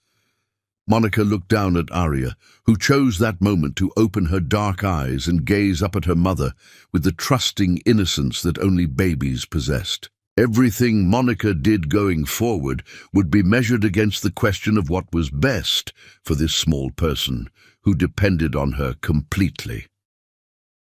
Monica looked down at Arya, who chose that moment to open her dark eyes and gaze up at her mother with the trusting innocence that only babies possessed. Everything Monica did going forward would be measured against the question of what was best for this small person who depended on her completely.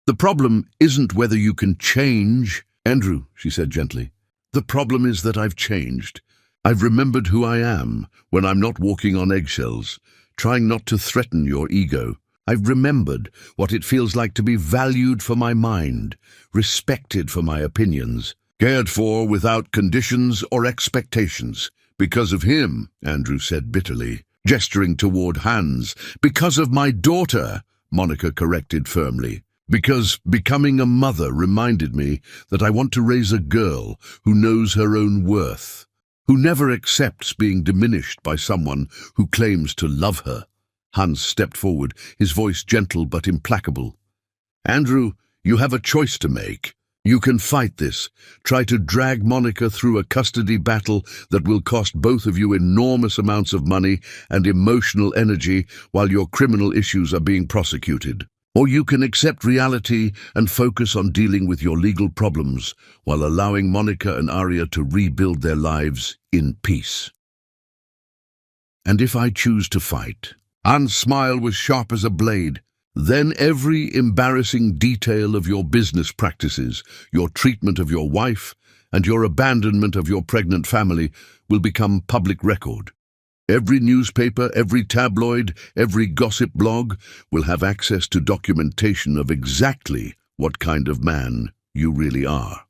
"The problem isn't whether you can change, Andrew," she said gently. "The problem is that I've changed. I've remembered who I am when I'm not walking on eggshells, trying not to threaten your ego. I've remembered what it feels like to be valued for my mind, respected for my opinions, cared for without conditions or expectations. Because of him," Andrew said bitterly, gesturing toward Hans. "Because of my daughter," Monica corrected firmly. "Because becoming a mother reminded me that I want to raise a girl who knows her own worth, who never accepts being diminished by someone who claims to love her." Hans stepped forward, his voice gentle but implacable. "Andrew, you have a choice to make. You can fight this, try to drag Monica through a custody battle that will cost both of you enormous amounts of money and emotional energy while your criminal issues are being prosecuted. Or you can accept reality and focus on dealing with your legal problems while allowing Monica and Arya to rebuild their lives in peace." "And if I choose to fight?" Anne's smile was sharp as a blade. "Then every embarrassing detail of your business practices, your treatment of your wife, and your abandonment of your pregnant family will become public record. Every newspaper, every tabloid, every gossip blog will have access to documentation of exactly what kind of man you really are."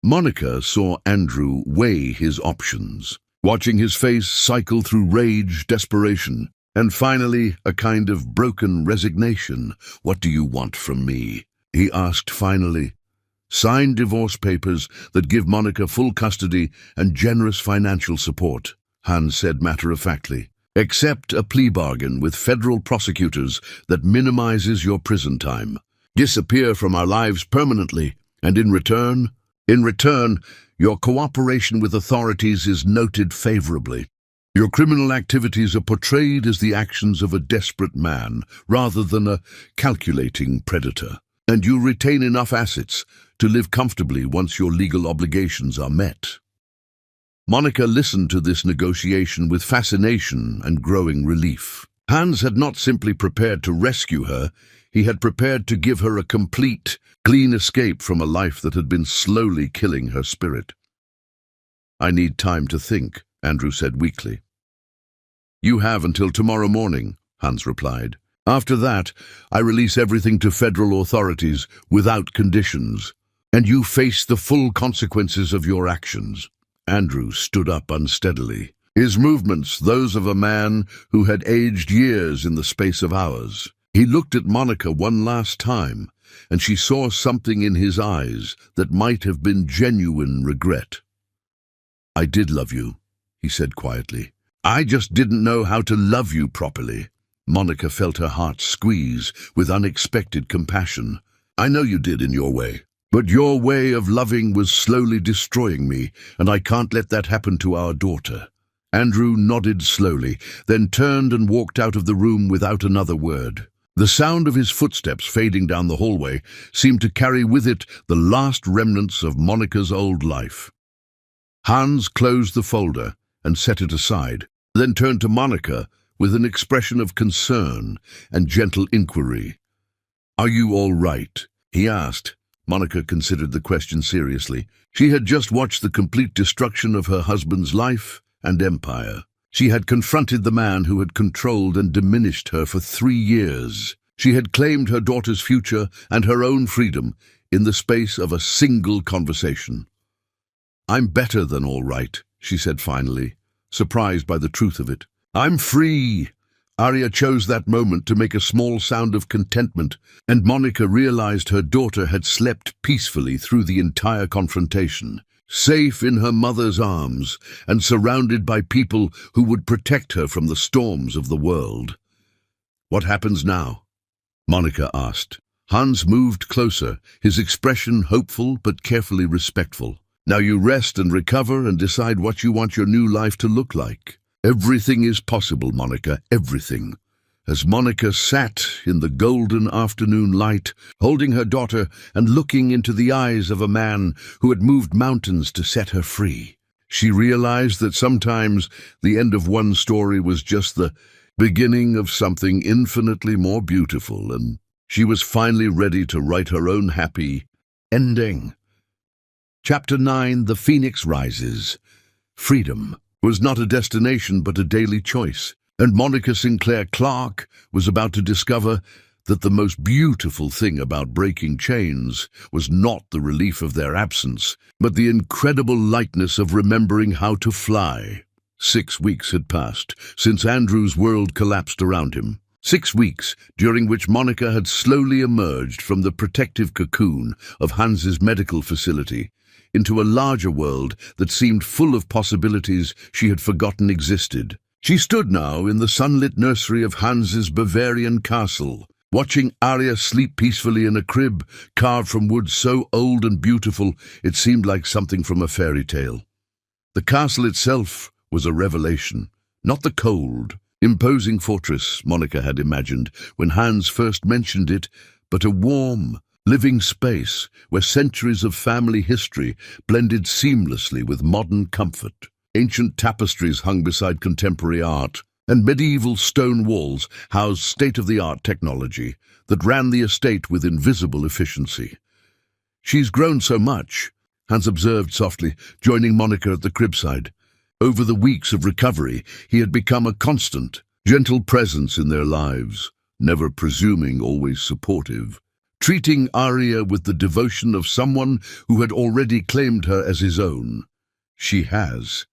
Monica saw Andrew weigh his options, watching his face cycle through rage, desperation, And finally, a kind of broken resignation. "What do you want from me?" he asked finally. "Sign divorce papers that give Monica full custody and generous financial support," Hans said matter-of-factly. "Accept a plea bargain with federal prosecutors that minimizes your prison time. Disappear from our lives permanently, and in return, your cooperation with authorities is noted favorably. Your criminal activities are portrayed as the actions of a desperate man rather than a calculating predator, and you retain enough assets to live comfortably once your legal obligations are met." Monica listened to this negotiation with fascination and growing relief. Hans had not simply prepared to rescue her, he had prepared to give her a complete, clean escape from a life that had been slowly killing her spirit. "I need time to think," Andrew said weakly. "You have until tomorrow morning," Hans replied. "After that, I release everything to federal authorities without conditions, and you face the full consequences of your actions." Andrew stood up unsteadily, his movements those of a man who had aged years in the space of hours. He looked at Monica one last time, and she saw something in his eyes that might have been genuine regret. "I did love you," he said quietly. "I just didn't know how to love you properly." Monica felt her heart squeeze with unexpected compassion. "I know you did in your way. But your way of loving was slowly destroying me, and I can't let that happen to our daughter." Andrew nodded slowly, then turned and walked out of the room without another word. The sound of his footsteps fading down the hallway seemed to carry with it the last remnants of Monica's old life. Hans closed the folder and set it aside, then turned to Monica with an expression of concern and gentle inquiry. "Are you all right?" he asked. Monica considered the question seriously. She had just watched the complete destruction of her husband's life and empire. She had confronted the man who had controlled and diminished her for 3 years. She had claimed her daughter's future and her own freedom in the space of a single conversation. "I'm better than all right," she said finally, surprised by the truth of it. "I'm free." Arya chose that moment to make a small sound of contentment, and Monica realized her daughter had slept peacefully through the entire confrontation, safe in her mother's arms and surrounded by people who would protect her from the storms of the world. "What happens now?" Monica asked. Hans moved closer, his expression hopeful but carefully respectful. "Now you rest and recover and decide what you want your new life to look like. Everything is possible, Monica, everything." As Monica sat in the golden afternoon light, holding her daughter and looking into the eyes of a man who had moved mountains to set her free, she realized that sometimes the end of one story was just the beginning of something infinitely more beautiful, and she was finally ready to write her own happy ending. Chapter 9: The Phoenix Rises. Freedom was not a destination but a daily choice, and Monica Sinclair Clark was about to discover that the most beautiful thing about breaking chains was not the relief of their absence, but the incredible lightness of remembering how to fly. 6 weeks had passed since Andrew's world collapsed around him. 6 weeks during which Monica had slowly emerged from the protective cocoon of Hans's medical facility into a larger world that seemed full of possibilities she had forgotten existed. She stood now in the sunlit nursery of Hans's Bavarian castle, watching Arya sleep peacefully in a crib carved from wood so old and beautiful it seemed like something from a fairy tale. The castle itself was a revelation, not the cold, imposing fortress Monica had imagined when Hans first mentioned it, but a warm, living space where centuries of family history blended seamlessly with modern comfort. Ancient tapestries hung beside contemporary art, and medieval stone walls housed state-of-the-art technology that ran the estate with invisible efficiency. "She's grown so much," Hans observed softly, joining Monica at the cribside. Over the weeks of recovery, he had become a constant, gentle presence in their lives, never presuming, always supportive, treating Arya with the devotion of someone who had already claimed her as his own. "She has,"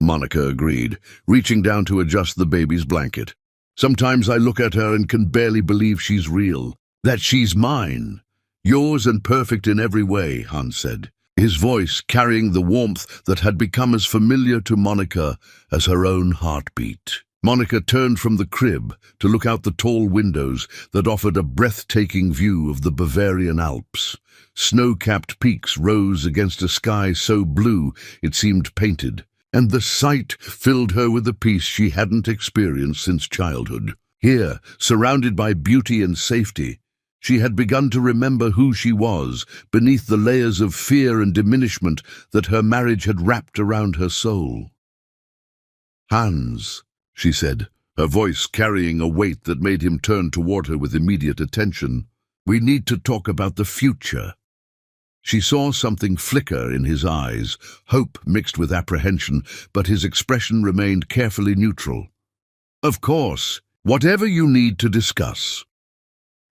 Monica agreed, reaching down to adjust the baby's blanket. Sometimes I look at her and can barely believe she's real, that she's mine. Yours and perfect in every way, Hans said, his voice carrying the warmth that had become as familiar to Monica as her own heartbeat. Monica turned from the crib to look out the tall windows that offered a breathtaking view of the Bavarian Alps. Snow-capped peaks rose against a sky so blue it seemed painted, and the sight filled her with a peace she hadn't experienced since childhood. Here, surrounded by beauty and safety, she had begun to remember who she was beneath the layers of fear and diminishment that her marriage had wrapped around her soul. "Hans," she said, her voice carrying a weight that made him turn toward her with immediate attention, "we need to talk about the future." She saw something flicker in his eyes, hope mixed with apprehension, but his expression remained carefully neutral. "Of course, whatever you need to discuss."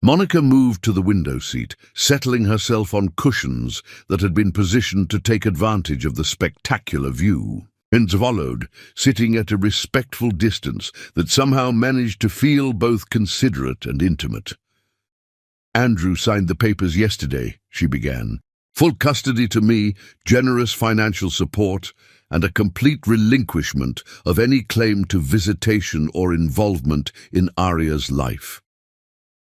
Monica moved to the window seat, settling herself on cushions that had been positioned to take advantage of the spectacular view. Hans followed, sitting at a respectful distance that somehow managed to feel both considerate and intimate. "Andrew signed the papers yesterday," she began. "Full custody to me, generous financial support, and a complete relinquishment of any claim to visitation or involvement in Arya's life.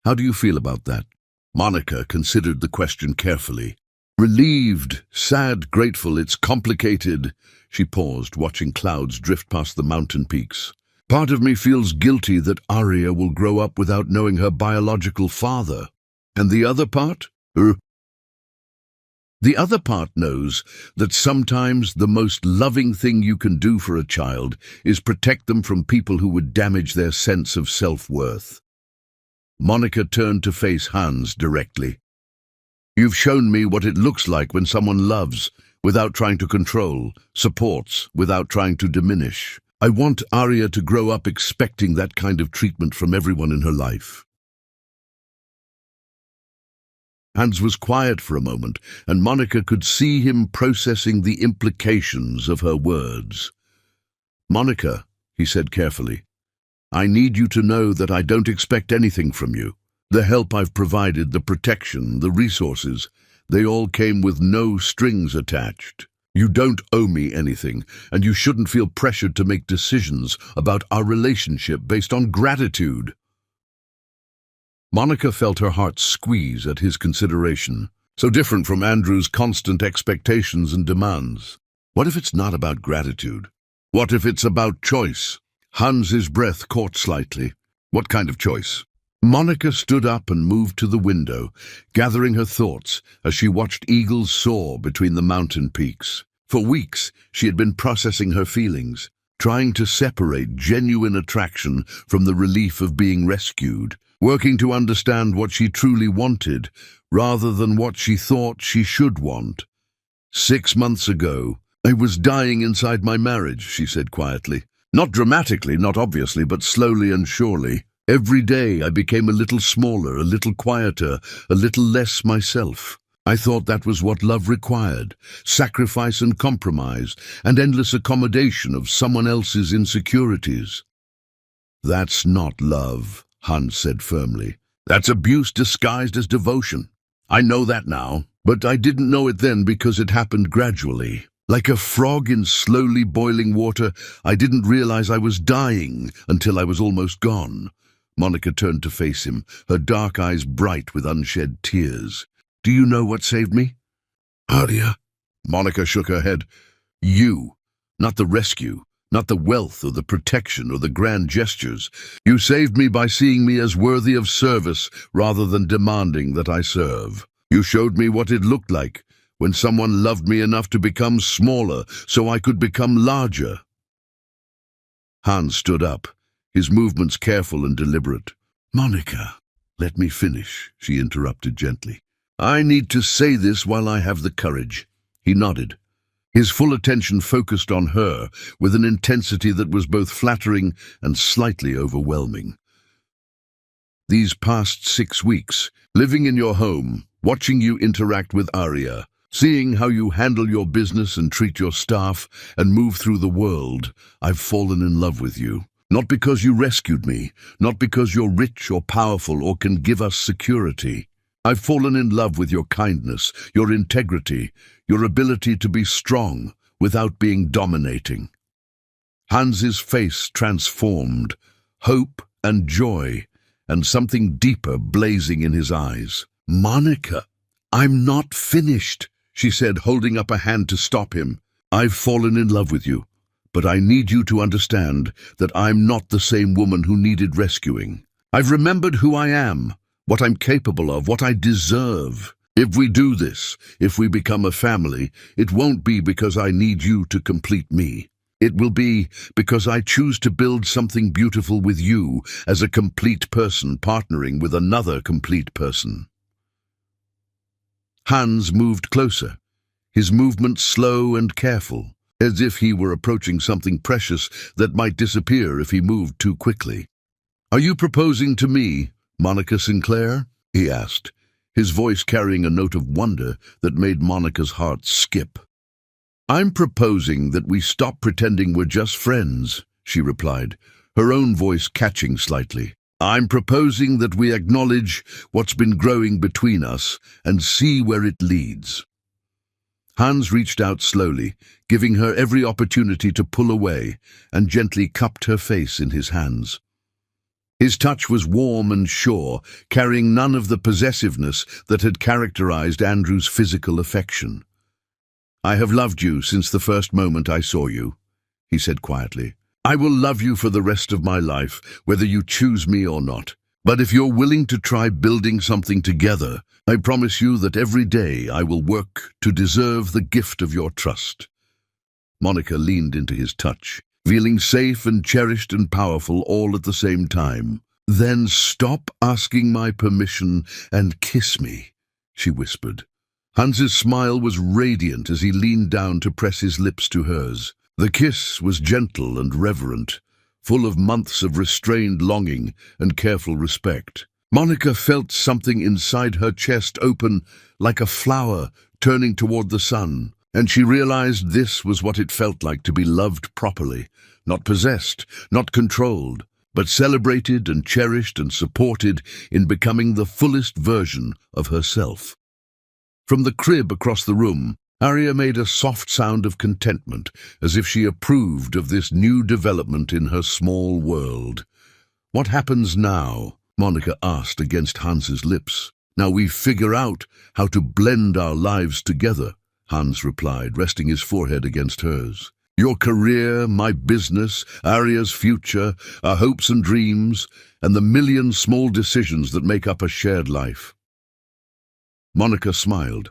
How do you feel about that?" Monica considered the question carefully. "Relieved, sad, grateful, it's complicated." She paused, watching clouds drift past the mountain peaks. "Part of me feels guilty that Arya will grow up without knowing her biological father. And the other part? The other part knows that sometimes the most loving thing you can do for a child is protect them from people who would damage their sense of self-worth." Monica turned to face Hans directly. "You've shown me what it looks like when someone loves without trying to control, supports without trying to diminish. I want Arya to grow up expecting that kind of treatment from everyone in her life." Hans was quiet for a moment, and Monica could see him processing the implications of her words. "Monica," he said carefully, "I need you to know that I don't expect anything from you. The help I've provided, the protection, the resources, they all came with no strings attached. You don't owe me anything, and you shouldn't feel pressured to make decisions about our relationship based on gratitude." Monica felt her heart squeeze at his consideration, so different from Andrew's constant expectations and demands. What if it's not about gratitude? What if it's about choice? Hans's breath caught slightly. What kind of choice? Monica stood up and moved to the window, gathering her thoughts as she watched eagles soar between the mountain peaks. For weeks, she had been processing her feelings, trying to separate genuine attraction from the relief of being rescued, working to understand what she truly wanted rather than what she thought she should want. 6 months ago, I was dying inside my marriage, she said quietly. Not dramatically, not obviously, but slowly and surely. Every day I became a little smaller, a little quieter, a little less myself. I thought that was what love required, sacrifice and compromise, and endless accommodation of someone else's insecurities. "That's not love," Hans said firmly. "That's abuse disguised as devotion. I know that now, but I didn't know it then because it happened gradually. Like a frog in slowly boiling water, I didn't realize I was dying until I was almost gone." Monica turned to face him, her dark eyes bright with unshed tears. "Do you know what saved me?" "Arya." Monica shook her head. "You. Not the rescue, not the wealth or the protection or the grand gestures. You saved me by seeing me as worthy of service rather than demanding that I serve. You showed me what it looked like when someone loved me enough to become smaller so I could become larger." Hans stood up, his movements careful and deliberate. "Monica, let me finish," she interrupted gently. "I need to say this while I have the courage." He nodded, his full attention focused on her with an intensity that was both flattering and slightly overwhelming. "These past 6 weeks, living in your home, watching you interact with Arya, seeing how you handle your business and treat your staff and move through the world, I've fallen in love with you. Not because you rescued me, not because you're rich or powerful or can give us security. I've fallen in love with your kindness, your integrity, your ability to be strong without being dominating. Hans's face transformed, hope and joy, and something deeper blazing in his eyes. "Monica, I'm not finished," she said, holding up a hand to stop him. "I've fallen in love with you, but I need you to understand that I'm not the same woman who needed rescuing. I've remembered who I am, what I'm capable of, what I deserve. If we do this, if we become a family, it won't be because I need you to complete me. It will be because I choose to build something beautiful with you as a complete person partnering with another complete person." Hans moved closer, his movement slow and careful, as if he were approaching something precious that might disappear if he moved too quickly. "Are you proposing to me, Monica Sinclair?" he asked, his voice carrying a note of wonder that made Monica's heart skip. "I'm proposing that we stop pretending we're just friends," she replied, her own voice catching slightly. "I'm proposing that we acknowledge what's been growing between us and see where it leads." Hans reached out slowly, giving her every opportunity to pull away, and gently cupped her face in his hands. His touch was warm and sure, carrying none of the possessiveness that had characterized Andrew's physical affection. "I have loved you since the first moment I saw you," he said quietly. "I will love you for the rest of my life, whether you choose me or not. But if you're willing to try building something together, I promise you that every day I will work to deserve the gift of your trust." Monica leaned into his touch, feeling safe and cherished and powerful all at the same time. "Then stop asking my permission and kiss me," she whispered. Hans's smile was radiant as he leaned down to press his lips to hers. The kiss was gentle and reverent, full of months of restrained longing and careful respect. Monica felt something inside her chest open like a flower turning toward the sun, and she realized this was what it felt like to be loved properly, not possessed, not controlled, but celebrated and cherished and supported in becoming the fullest version of herself. From the crib across the room, Arya made a soft sound of contentment, as if she approved of this new development in her small world. "What happens now?" Monica asked against Hans's lips. "Now we figure out how to blend our lives together," Hans replied, resting his forehead against hers. "Your career, my business, Arya's future, our hopes and dreams, and the million small decisions that make up a shared life." Monica smiled,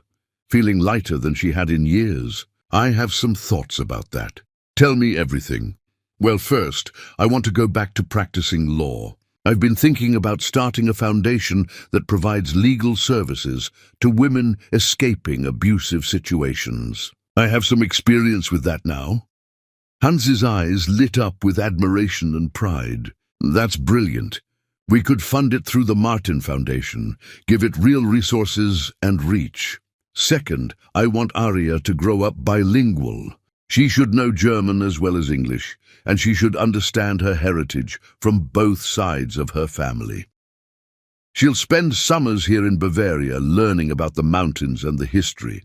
feeling lighter than she had in years. "I have some thoughts about that." "Tell me everything." "Well, first, I want to go back to practicing law. I've been thinking about starting a foundation that provides legal services to women escaping abusive situations. I have some experience with that now." Hans's eyes lit up with admiration and pride. "That's brilliant. We could fund it through the Martin Foundation, give it real resources and reach. Second, I want Arya to grow up bilingual. She should know German as well as English, and she should understand her heritage from both sides of her family. She'll spend summers here in Bavaria learning about the mountains and the history,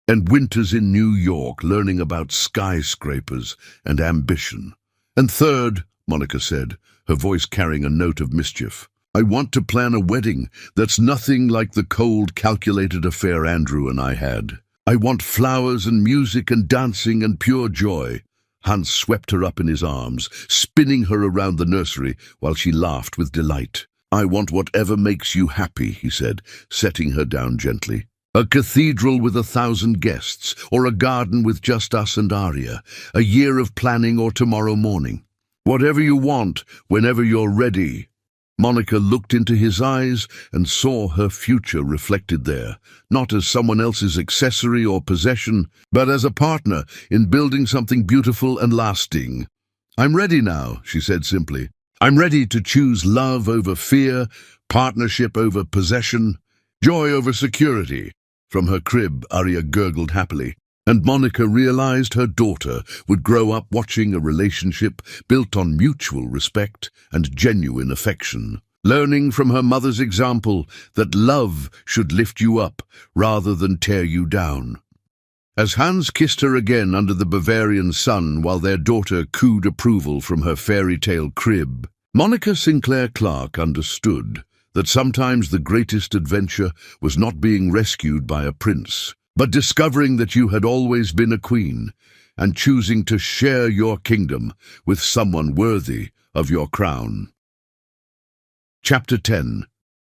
and winters in New York learning about skyscrapers and ambition. And third," Monica said, her voice carrying a note of mischief, "I want to plan a wedding that's nothing like the cold, calculated affair Andrew and I had. I want flowers and music and dancing and pure joy." Hans swept her up in his arms, spinning her around the nursery while she laughed with delight. "I want whatever makes you happy," he said, setting her down gently. "A cathedral with 1,000 guests, or a garden with just us and Arya, a year of planning or tomorrow morning. Whatever you want, whenever you're ready." Monica looked into his eyes and saw her future reflected there, not as someone else's accessory or possession, but as a partner in building something beautiful and lasting. "I'm ready now," she said simply. "I'm ready to choose love over fear, partnership over possession, joy over security." From her crib, Arya gurgled happily. And Monica realized her daughter would grow up watching a relationship built on mutual respect and genuine affection, learning from her mother's example that love should lift you up rather than tear you down. As Hans kissed her again under the Bavarian sun while their daughter cooed approval from her fairy tale crib, Monica Sinclair Clark understood that sometimes the greatest adventure was not being rescued by a prince, but discovering that you had always been a queen and choosing to share your kingdom with someone worthy of your crown. Chapter 10.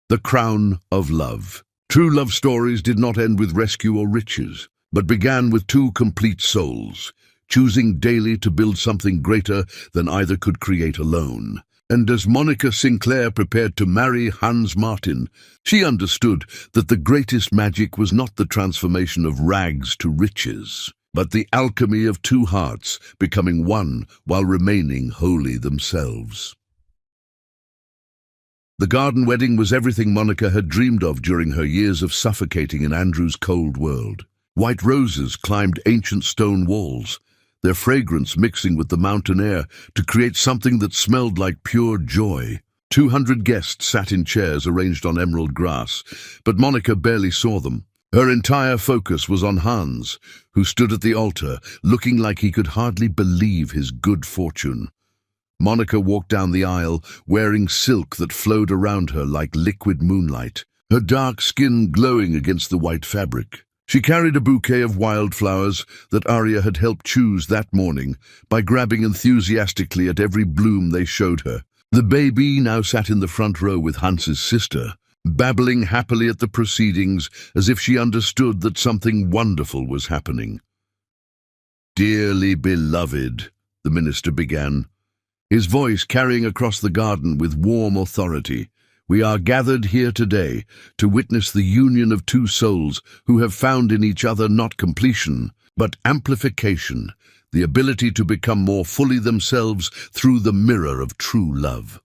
The Crown of Love. True love stories did not end with rescue or riches, but began with two complete souls, choosing daily to build something greater than either could create alone. And as Monica Sinclair prepared to marry Hans Martin, she understood that the greatest magic was not the transformation of rags to riches, but the alchemy of two hearts becoming one while remaining holy themselves. The garden wedding was everything Monica had dreamed of during her years of suffocating in Andrew's cold world. White roses climbed ancient stone walls, their fragrance mixing with the mountain air to create something that smelled like pure joy. 200 guests sat in chairs arranged on emerald grass, but Monica barely saw them. Her entire focus was on Hans, who stood at the altar, looking like he could hardly believe his good fortune. Monica walked down the aisle, wearing silk that flowed around her like liquid moonlight, her dark skin glowing against the white fabric. She carried a bouquet of wildflowers that Arya had helped choose that morning by grabbing enthusiastically at every bloom they showed her. The baby now sat in the front row with Hans's sister, babbling happily at the proceedings as if she understood that something wonderful was happening. "Dearly beloved," the minister began, his voice carrying across the garden with warm authority, "we are gathered here today to witness the union of two souls who have found in each other not completion, but amplification, the ability to become more fully themselves through the mirror of true love."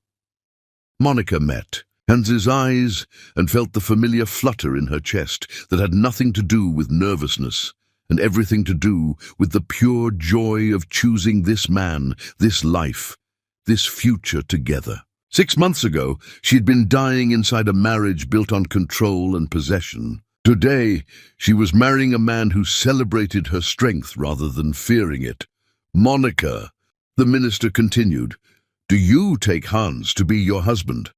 Monica met Hans's eyes and felt the familiar flutter in her chest that had nothing to do with nervousness and everything to do with the pure joy of choosing this man, this life, this future together. 6 months ago, she'd been dying inside a marriage built on control and possession. Today, she was marrying a man who celebrated her strength rather than fearing it. "Monica," the minister continued, "do you take Hans to be your husband,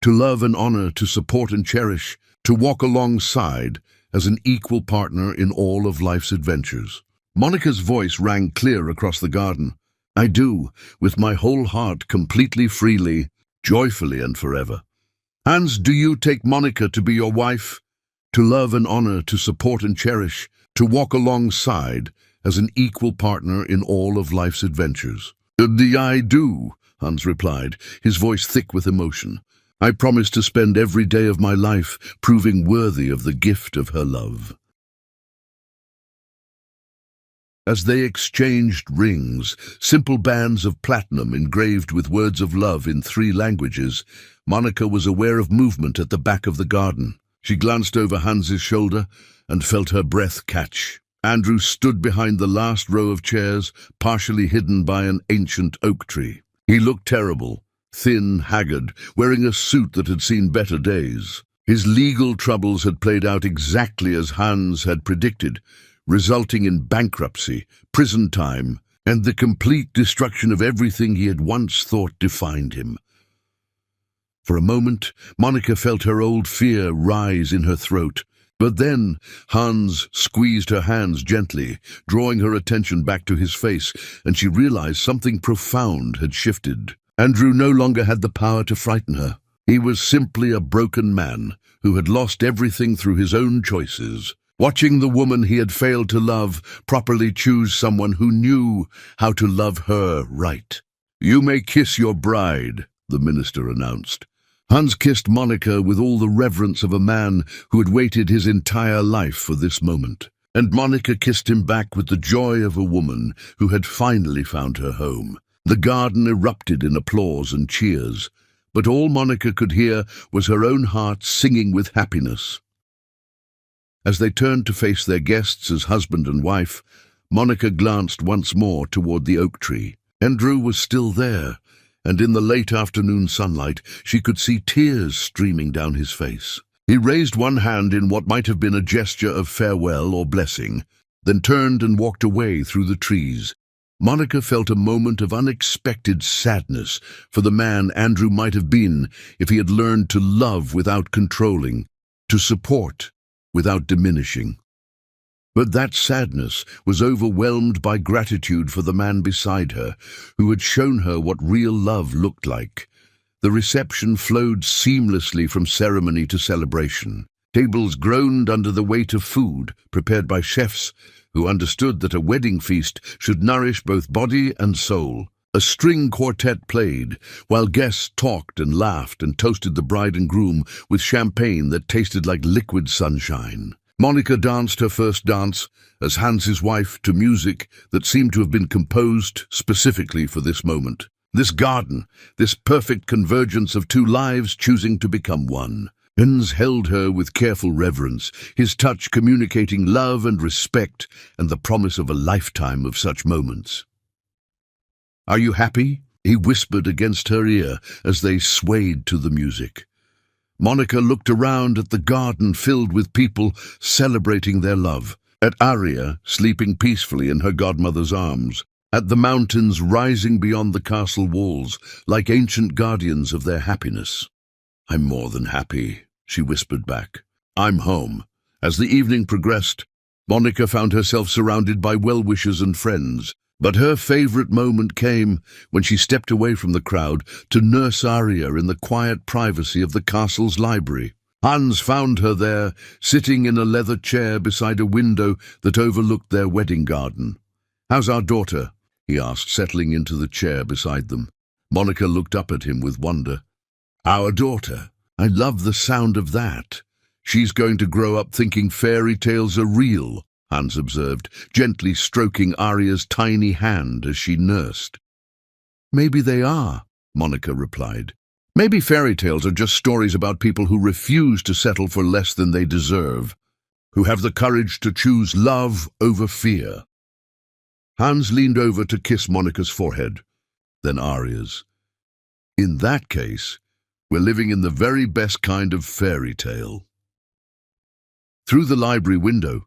to love and honor, to support and cherish, to walk alongside as an equal partner in all of life's adventures?" Monica's voice rang clear across the garden. "I do, with my whole heart, completely, freely, joyfully and forever." "Hans, do you take Monica to be your wife, to love and honor, to support and cherish, to walk alongside as an equal partner in all of life's adventures?" "I do," Hans replied, his voice thick with emotion. "I promise to spend every day of my life proving worthy of the gift of her love." As they exchanged rings, simple bands of platinum engraved with words of love in 3 languages, Monica was aware of movement at the back of the garden. She glanced over Hans's shoulder and felt her breath catch. Andrew stood behind the last row of chairs, partially hidden by an ancient oak tree. He looked terrible, thin, haggard, wearing a suit that had seen better days. His legal troubles had played out exactly as Hans had predicted, resulting in bankruptcy, prison time, and the complete destruction of everything he had once thought defined him. For a moment, Monica felt her old fear rise in her throat, but then Hans squeezed her hands gently, drawing her attention back to his face, and she realized something profound had shifted. Andrew no longer had the power to frighten her. He was simply a broken man who had lost everything through his own choices, watching the woman he had failed to love properly choose someone who knew how to love her right. "You may kiss your bride," the minister announced. Hans kissed Monica with all the reverence of a man who had waited his entire life for this moment, and Monica kissed him back with the joy of a woman who had finally found her home. The garden erupted in applause and cheers, but all Monica could hear was her own heart singing with happiness. As they turned to face their guests as husband and wife, Monica glanced once more toward the oak tree. Andrew was still there, and in the late afternoon sunlight she could see tears streaming down his face. He raised one hand in what might have been a gesture of farewell or blessing, then turned and walked away through the trees. Monica felt a moment of unexpected sadness for the man Andrew might have been if he had learned to love without controlling, to support without diminishing. But that sadness was overwhelmed by gratitude for the man beside her, who had shown her what real love looked like. The reception flowed seamlessly from ceremony to celebration. Tables groaned under the weight of food prepared by chefs who understood that a wedding feast should nourish both body and soul. A string quartet played, while guests talked and laughed and toasted the bride and groom with champagne that tasted like liquid sunshine. Monica danced her first dance, as Hans's wife, to music that seemed to have been composed specifically for this moment. This garden, this perfect convergence of two lives choosing to become one. Hans held her with careful reverence, his touch communicating love and respect and the promise of a lifetime of such moments. "Are you happy?" he whispered against her ear as they swayed to the music. Monica looked around at the garden filled with people celebrating their love, at Arya sleeping peacefully in her godmother's arms, at the mountains rising beyond the castle walls like ancient guardians of their happiness. "I'm more than happy," she whispered back. "I'm home." As the evening progressed, Monica found herself surrounded by well-wishers and friends. But her favorite moment came when she stepped away from the crowd to nurse Arya in the quiet privacy of the castle's library. Hans found her there, sitting in a leather chair beside a window that overlooked their wedding garden. "How's our daughter?" he asked, settling into the chair beside them. Monica looked up at him with wonder. "Our daughter? I love the sound of that. She's going to grow up thinking fairy tales are real," Hans observed, gently stroking Arya's tiny hand as she nursed. "Maybe they are," Monica replied. "Maybe fairy tales are just stories about people who refuse to settle for less than they deserve, who have the courage to choose love over fear." Hans leaned over to kiss Monica's forehead, then Arya's. "In that case, we're living in the very best kind of fairy tale." Through the library window,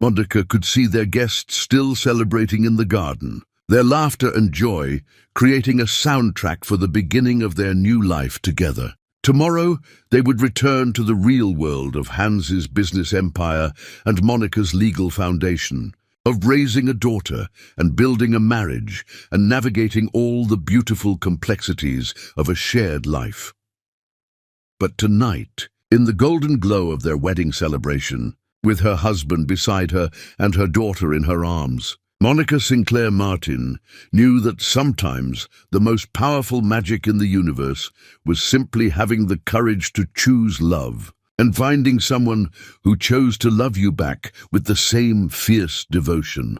Monica could see their guests still celebrating in the garden, their laughter and joy creating a soundtrack for the beginning of their new life together. Tomorrow, they would return to the real world of Hans's business empire and Monica's legal foundation, of raising a daughter and building a marriage and navigating all the beautiful complexities of a shared life. But tonight, in the golden glow of their wedding celebration, with her husband beside her and her daughter in her arms, Monica Sinclair Martin knew that sometimes the most powerful magic in the universe was simply having the courage to choose love and finding someone who chose to love you back with the same fierce devotion.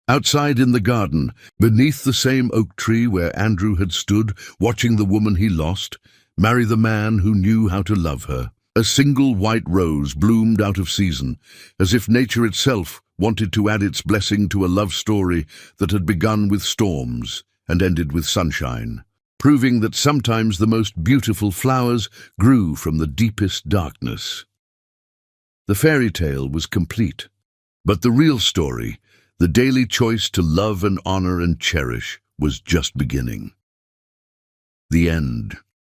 Outside in the garden, beneath the same oak tree where Andrew had stood, watching the woman he lost marry the man who knew how to love her, a single white rose bloomed out of season, as if nature itself wanted to add its blessing to a love story that had begun with storms and ended with sunshine, proving that sometimes the most beautiful flowers grew from the deepest darkness. The fairy tale was complete, but the real story, the daily choice to love and honor and cherish, was just beginning. The end.